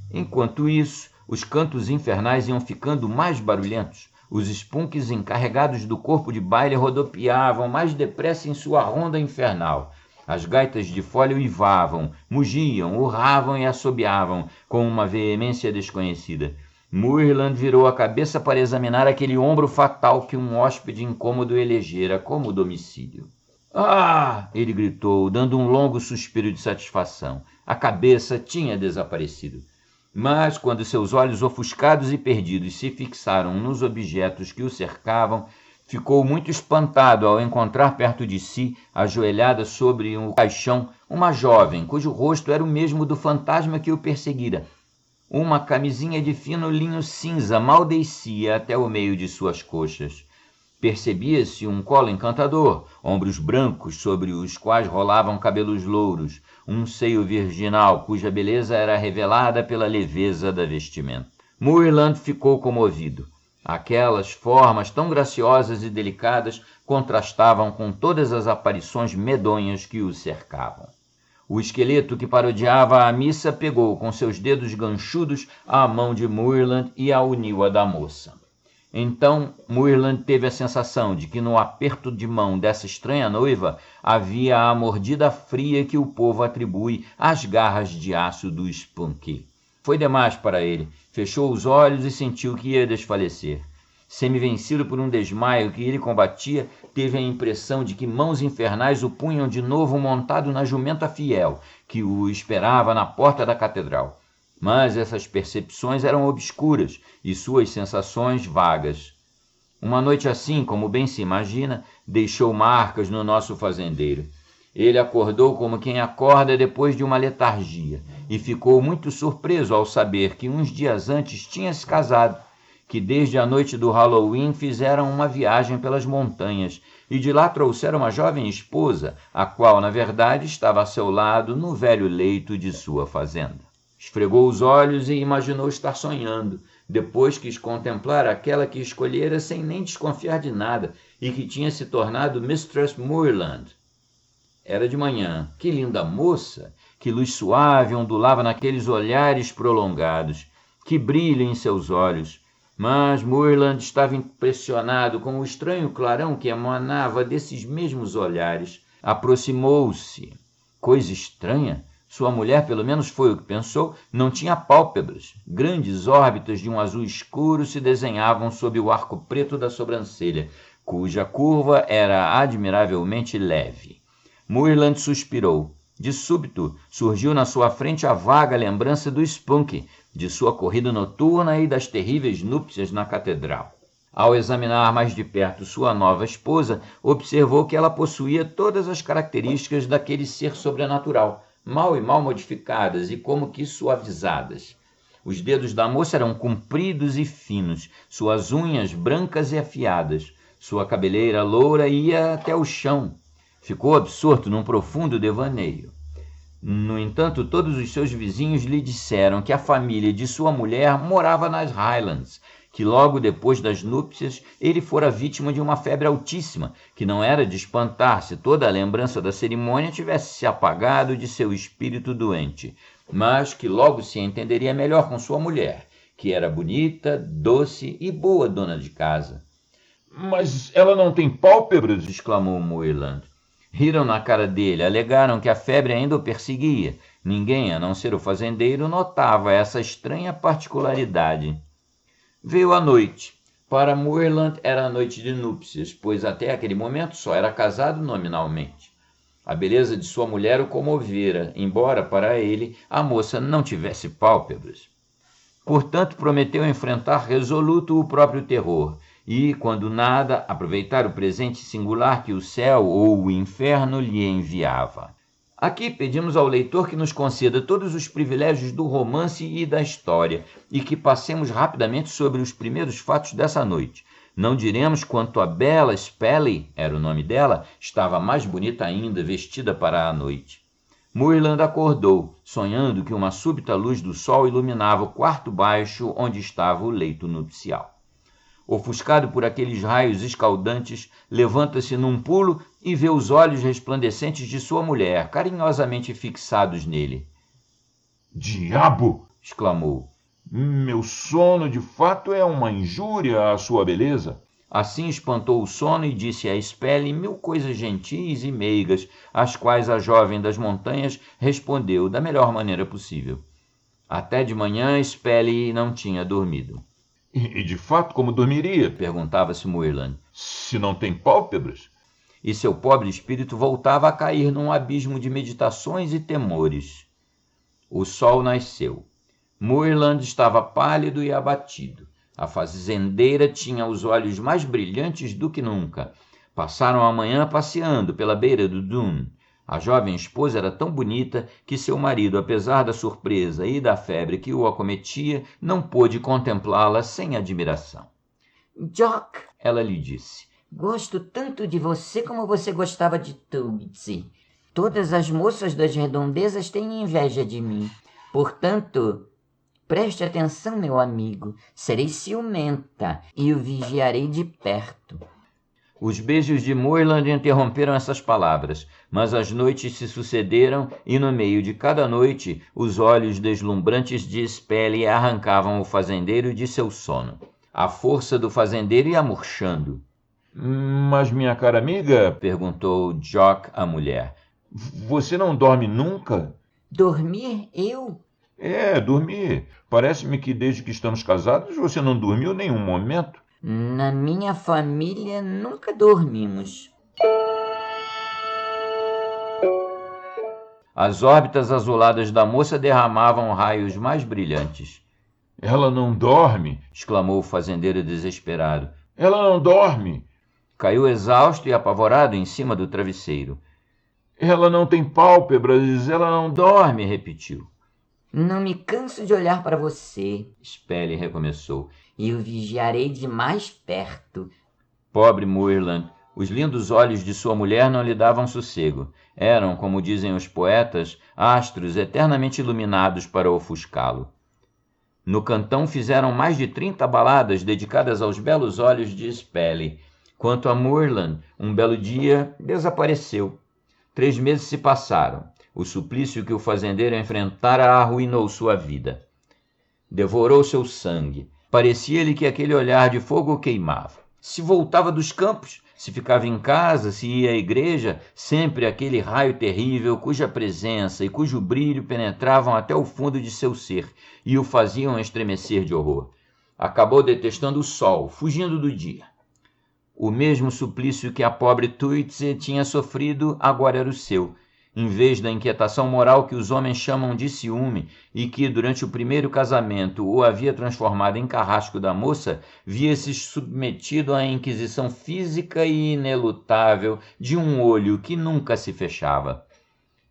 Enquanto isso, os cantos infernais iam ficando mais barulhentos. Os spunks encarregados do corpo de baile rodopiavam mais depressa em sua ronda infernal. As gaitas de fole uivavam, mugiam, urravam e assobiavam com uma veemência desconhecida. Moorland virou a cabeça para examinar aquele ombro fatal que um hóspede incômodo elegera como domicílio. Ah! Ele gritou, dando um longo suspiro de satisfação. A cabeça tinha desaparecido. Mas, quando seus olhos ofuscados e perdidos se fixaram nos objetos que o cercavam, ficou muito espantado ao encontrar perto de si, ajoelhada sobre um caixão, uma jovem, cujo rosto era o mesmo do fantasma que o perseguira. Uma camisinha de fino linho cinza mal descia até o meio de suas coxas. Percebia-se um colo encantador, ombros brancos sobre os quais rolavam cabelos louros, um seio virginal cuja beleza era revelada pela leveza da vestimenta. Moorland ficou comovido. Aquelas formas tão graciosas e delicadas contrastavam com todas as aparições medonhas que o cercavam. O esqueleto que parodiava a missa pegou com seus dedos ganchudos a mão de Moorland e a uniu à da moça. Então, Moorland teve a sensação de que no aperto de mão dessa estranha noiva havia a mordida fria que o povo atribui às garras de aço do spunk. Foi demais para ele. Fechou os olhos e sentiu que ia desfalecer. Semi-vencido por um desmaio que ele combatia, teve a impressão de que mãos infernais o punham de novo montado na jumenta fiel, que o esperava na porta da catedral. Mas essas percepções eram obscuras e suas sensações vagas. Uma noite assim, como bem se imagina, deixou marcas no nosso fazendeiro. Ele acordou como quem acorda depois de uma letargia e ficou muito surpreso ao saber que uns dias antes tinha se casado, que desde a noite do Halloween fizeram uma viagem pelas montanhas e de lá trouxeram uma jovem esposa, a qual, na verdade, estava a seu lado no velho leito de sua fazenda. Esfregou os olhos e imaginou estar sonhando, depois quis contemplar aquela que escolhera sem nem desconfiar de nada e que tinha se tornado Mistress Moorland. Era de manhã. Que linda moça! Que luz suave ondulava naqueles olhares prolongados! Que brilho em seus olhos! Mas Moorland estava impressionado com o estranho clarão que emanava desses mesmos olhares. Aproximou-se. Coisa estranha! Sua mulher, pelo menos foi o que pensou, não tinha pálpebras. Grandes órbitas de um azul escuro se desenhavam sob o arco preto da sobrancelha, cuja curva era admiravelmente leve. Moorland suspirou. De súbito, surgiu na sua frente a vaga lembrança do spunk, de sua corrida noturna e das terríveis núpcias na catedral. Ao examinar mais de perto sua nova esposa, observou que ela possuía todas as características daquele ser sobrenatural, mal e mal modificadas e como que suavizadas. Os dedos da moça eram compridos e finos, suas unhas brancas e afiadas, sua cabeleira loura ia até o chão. Ficou absorto num profundo devaneio. No entanto, todos os seus vizinhos lhe disseram que a família de sua mulher morava nas Highlands, que logo depois das núpcias ele fora vítima de uma febre altíssima, que não era de espantar se toda a lembrança da cerimônia tivesse se apagado de seu espírito doente, mas que logo se entenderia melhor com sua mulher, que era bonita, doce e boa dona de casa. Mas ela não tem pálpebras? Exclamou Moorland. Riram na cara dele, alegaram que a febre ainda o perseguia. Ninguém, a não ser o fazendeiro, notava essa estranha particularidade. Veio a noite. Para Moorland era a noite de núpcias, pois até aquele momento só era casado nominalmente. A beleza de sua mulher o comovera, embora para ele a moça não tivesse pálpebras. Portanto, prometeu enfrentar resoluto o próprio terror e, quando nada, aproveitar o presente singular que o céu ou o inferno lhe enviava. Aqui pedimos ao leitor que nos conceda todos os privilégios do romance e da história e que passemos rapidamente sobre os primeiros fatos dessa noite. Não diremos quanto a Bella Spelly, era o nome dela, estava mais bonita ainda, vestida para a noite. Moorland acordou, sonhando que uma súbita luz do sol iluminava o quarto baixo onde estava o leito nupcial. Ofuscado por aqueles raios escaldantes, levanta-se num pulo e vê os olhos resplandecentes de sua mulher, carinhosamente fixados nele. Diabo! Exclamou. Meu sono de fato é uma injúria à sua beleza. Assim espantou o sono e disse a Spelle 1000 coisas gentis e meigas, às quais a jovem das montanhas respondeu da melhor maneira possível. Até de manhã Spelle não tinha dormido. E de fato como dormiria? Perguntava-se Moorland. Se não tem pálpebras? E seu pobre espírito voltava a cair num abismo de meditações e temores. O sol nasceu. Moorland estava pálido e abatido. A fazendeira tinha os olhos mais brilhantes do que nunca. Passaram a manhã passeando pela beira do Doon. A jovem esposa era tão bonita que seu marido, apesar da surpresa e da febre que o acometia, não pôde contemplá-la sem admiração. Jock, Ela lhe disse. gosto tanto de você como você gostava de Tootsie. Todas as moças das redondezas têm inveja de mim. Portanto, preste atenção, meu amigo. Serei ciumenta e o vigiarei de perto. Os beijos de Moorland interromperam essas palavras, mas as noites se sucederam e no meio de cada noite os olhos deslumbrantes de Spelle arrancavam o fazendeiro de seu sono. A força do fazendeiro ia murchando. Mas, minha cara amiga, Perguntou Jock à mulher. você não dorme nunca? Dormir eu? Dormir. Parece-me que desde que estamos casados você não dormiu nenhum momento. Na minha família nunca dormimos. As órbitas azuladas da moça derramavam raios mais brilhantes. Ela não dorme, Exclamou o fazendeiro desesperado. ela não dorme. Caiu exausto e apavorado em cima do travesseiro. Ela não tem pálpebras, ela não Dorme, repetiu. Não me canso de olhar para você, Spelle recomeçou. e o vigiarei de mais perto. Pobre Moorland, os lindos olhos de sua mulher não lhe davam sossego. Eram, como dizem os poetas, astros eternamente iluminados para ofuscá-lo. No cantão fizeram mais de 30 baladas dedicadas aos belos olhos de Spelle. Quanto a Moorland, um belo dia desapareceu. 3 meses se passaram. O suplício que o fazendeiro enfrentara arruinou sua vida. Devorou seu sangue. Parecia-lhe que aquele olhar de fogo o queimava. Se voltava dos campos, se ficava em casa, se ia à igreja, sempre aquele raio terrível cuja presença e cujo brilho penetravam até o fundo de seu ser e o faziam estremecer de horror. Acabou detestando o sol, fugindo do dia. O mesmo suplício que a pobre Tootsie tinha sofrido agora era o seu. Em vez da inquietação moral que os homens chamam de ciúme e que, durante o primeiro casamento, o havia transformado em carrasco da moça, via-se submetido à inquisição física e inelutável de um olho que nunca se fechava.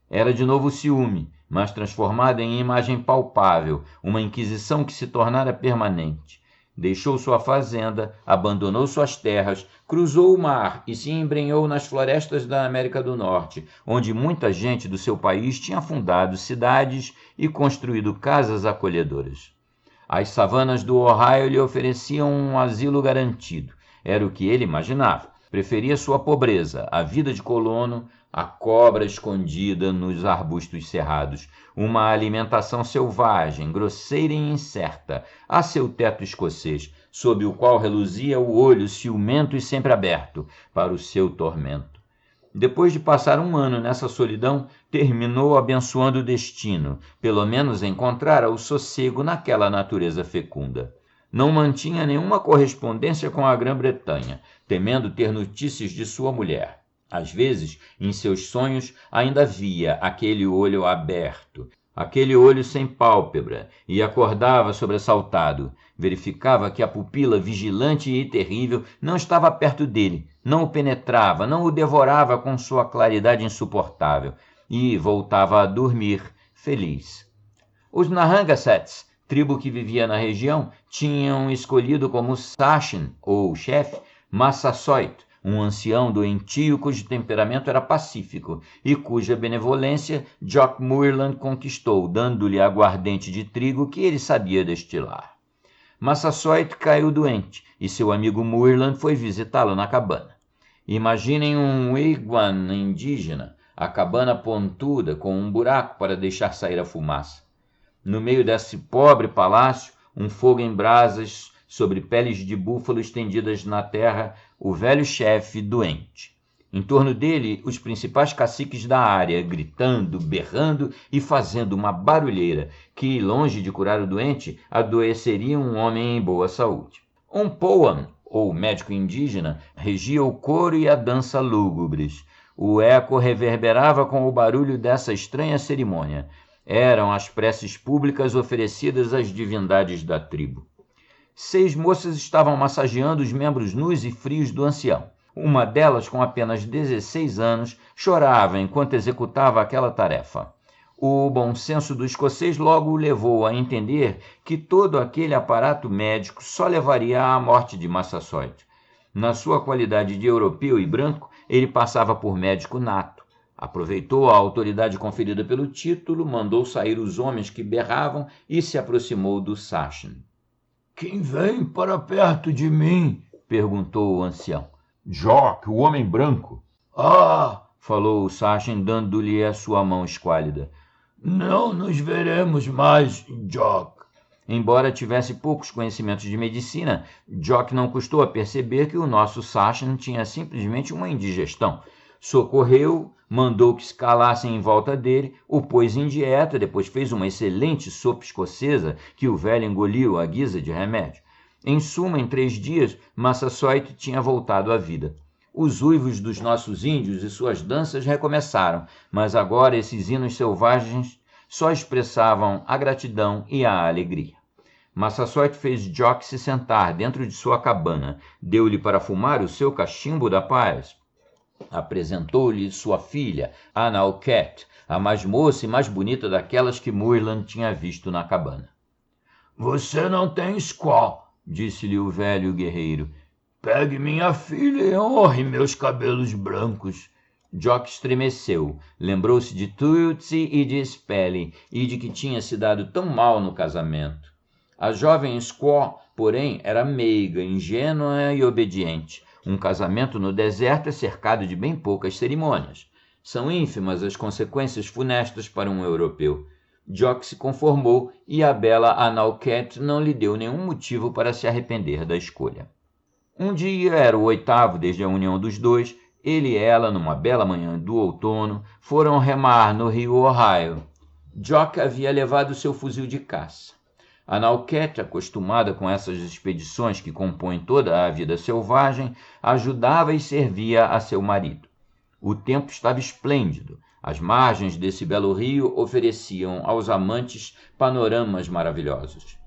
Era de novo o ciúme, mas transformado em imagem palpável, uma inquisição que se tornara permanente. Deixou sua fazenda, abandonou suas terras, cruzou o mar e se embrenhou nas florestas da América do Norte, onde muita gente do seu país tinha fundado cidades e construído casas acolhedoras. As savanas do Ohio lhe ofereciam um asilo garantido. Era o que ele imaginava. Preferia sua pobreza, a vida de colono, a cobra escondida nos arbustos cerrados, uma alimentação selvagem, grosseira e incerta, a seu teto escocês, sob o qual reluzia o olho ciumento e sempre aberto para o seu tormento. Depois de passar 1 ano nessa solidão, terminou abençoando o destino, pelo menos encontrara o sossego naquela natureza fecunda. Não mantinha nenhuma correspondência com a Grã-Bretanha, temendo ter notícias de sua mulher. Às vezes, em seus sonhos, ainda via aquele olho aberto, aquele olho sem pálpebra, e acordava sobressaltado. Verificava que a pupila vigilante e terrível não estava perto dele, não o penetrava, não o devorava com sua claridade insuportável, e voltava a dormir, feliz. Os Narrangasets, tribo que vivia na região, tinham escolhido como sachem, ou chefe, Massasoit, um ancião doentio cujo temperamento era pacífico e cuja benevolência Jock Moorland conquistou, dando-lhe aguardente de trigo que ele sabia destilar. Massasoit caiu doente e seu amigo Moorland foi visitá-lo na cabana. Imaginem um wigwam indígena, a cabana pontuda com um buraco para deixar sair a fumaça. No meio desse pobre palácio, um fogo em brasas, sobre peles de búfalo estendidas na terra, o velho chefe doente. Em torno dele, os principais caciques da área, gritando, berrando e fazendo uma barulheira que, longe de curar o doente, adoeceria um homem em boa saúde. Um Poan, ou médico indígena, regia o coro e a dança lúgubres. O eco reverberava com o barulho dessa estranha cerimônia. Eram as preces públicas oferecidas às divindades da tribo. 6 moças estavam massageando os membros nus e frios do ancião. Uma delas, com apenas 16 anos, chorava enquanto executava aquela tarefa. O bom senso do escocês logo o levou a entender que todo aquele aparato médico só levaria à morte de Massasoit. Na sua qualidade de europeu e branco, ele passava por médico nato. Aproveitou a autoridade conferida pelo título, mandou sair os homens que berravam e se aproximou do Sachem. Quem vem para perto de mim? Perguntou o ancião. Jock, o homem branco. Ah! Falou o Sachem, dando-lhe a sua mão esquálida. Não nos veremos mais, Jock. Embora tivesse poucos conhecimentos de medicina, Jock não custou a perceber que o nosso Sachem tinha simplesmente uma indigestão. Socorreu, mandou que se calassem em volta dele, o pôs em dieta, depois fez uma excelente sopa escocesa que o velho engoliu à guisa de remédio. Em suma, em 3 dias, Massasoit tinha voltado à vida. Os uivos dos nossos índios e suas danças recomeçaram, mas agora esses hinos selvagens só expressavam a gratidão e a alegria. Massasoit fez Jock se sentar dentro de sua cabana, deu-lhe para fumar o seu cachimbo da paz. Apresentou-lhe sua filha, Analket, a mais moça e mais bonita daquelas que Moorland tinha visto na cabana. Você não tem squaw, disse-lhe o velho guerreiro. Pegue minha filha e honre meus cabelos brancos. Jock estremeceu, lembrou-se de Tutsi e de Spelly e de que tinha se dado tão mal no casamento. A jovem squaw, porém, era meiga, ingênua e obediente. Um casamento no deserto é cercado de bem poucas cerimônias. São ínfimas as consequências funestas para um europeu. Jock se conformou e a bela Analket não lhe deu nenhum motivo para se arrepender da escolha. Um dia, era o 8º desde a união dos dois, ele e ela, numa bela manhã do outono, foram remar no rio Ohio. Jock havia levado seu fuzil de caça. Analket, acostumada com essas expedições que compõem toda a vida selvagem, ajudava e servia a seu marido. O tempo estava esplêndido. As margens desse belo rio ofereciam aos amantes panoramas maravilhosos.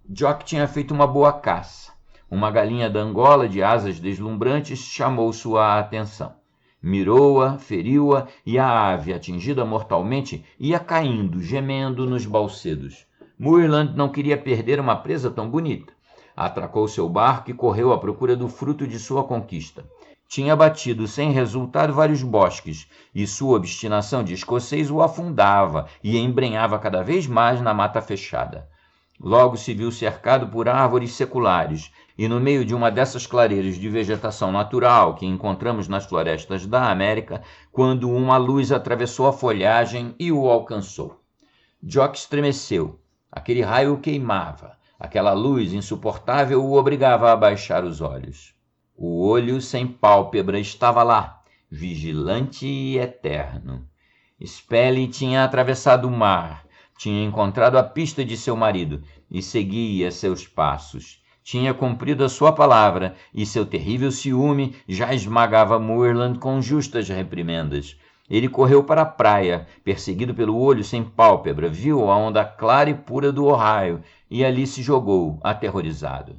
Jock tinha feito uma boa caça. Uma galinha da Angola de asas deslumbrantes chamou sua atenção. Mirou-a, feriu-a e a ave, atingida mortalmente, ia caindo, gemendo nos balsedos. Moorland não queria perder uma presa tão bonita. Atracou seu barco e correu à procura do fruto de sua conquista. Tinha batido sem resultado vários bosques, e sua obstinação de escocês o afundava e embrenhava cada vez mais na mata fechada. Logo se viu cercado por árvores seculares, e no meio de uma dessas clareiras de vegetação natural que encontramos nas florestas da América, quando uma luz atravessou a folhagem e o alcançou. Jock estremeceu. Aquele raio o queimava. Aquela luz insuportável o obrigava a baixar os olhos. O olho sem pálpebra estava lá, vigilante e eterno. Spelly tinha atravessado o mar, tinha encontrado a pista de seu marido e seguia seus passos. Tinha cumprido a sua palavra e seu terrível ciúme já esmagava Moorland com justas reprimendas. Ele correu para a praia, perseguido pelo olho sem pálpebra, viu a onda clara e pura do Ohio e ali se jogou, aterrorizado.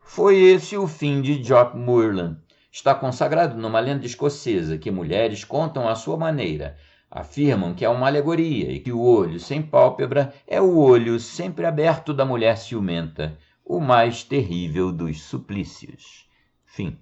Foi esse o fim de Jock Moorland. Está consagrado numa lenda escocesa que mulheres contam à sua maneira. Afirmam que é uma alegoria e que o olho sem pálpebra é o olho sempre aberto da mulher ciumenta, o mais terrível dos suplícios. Fim.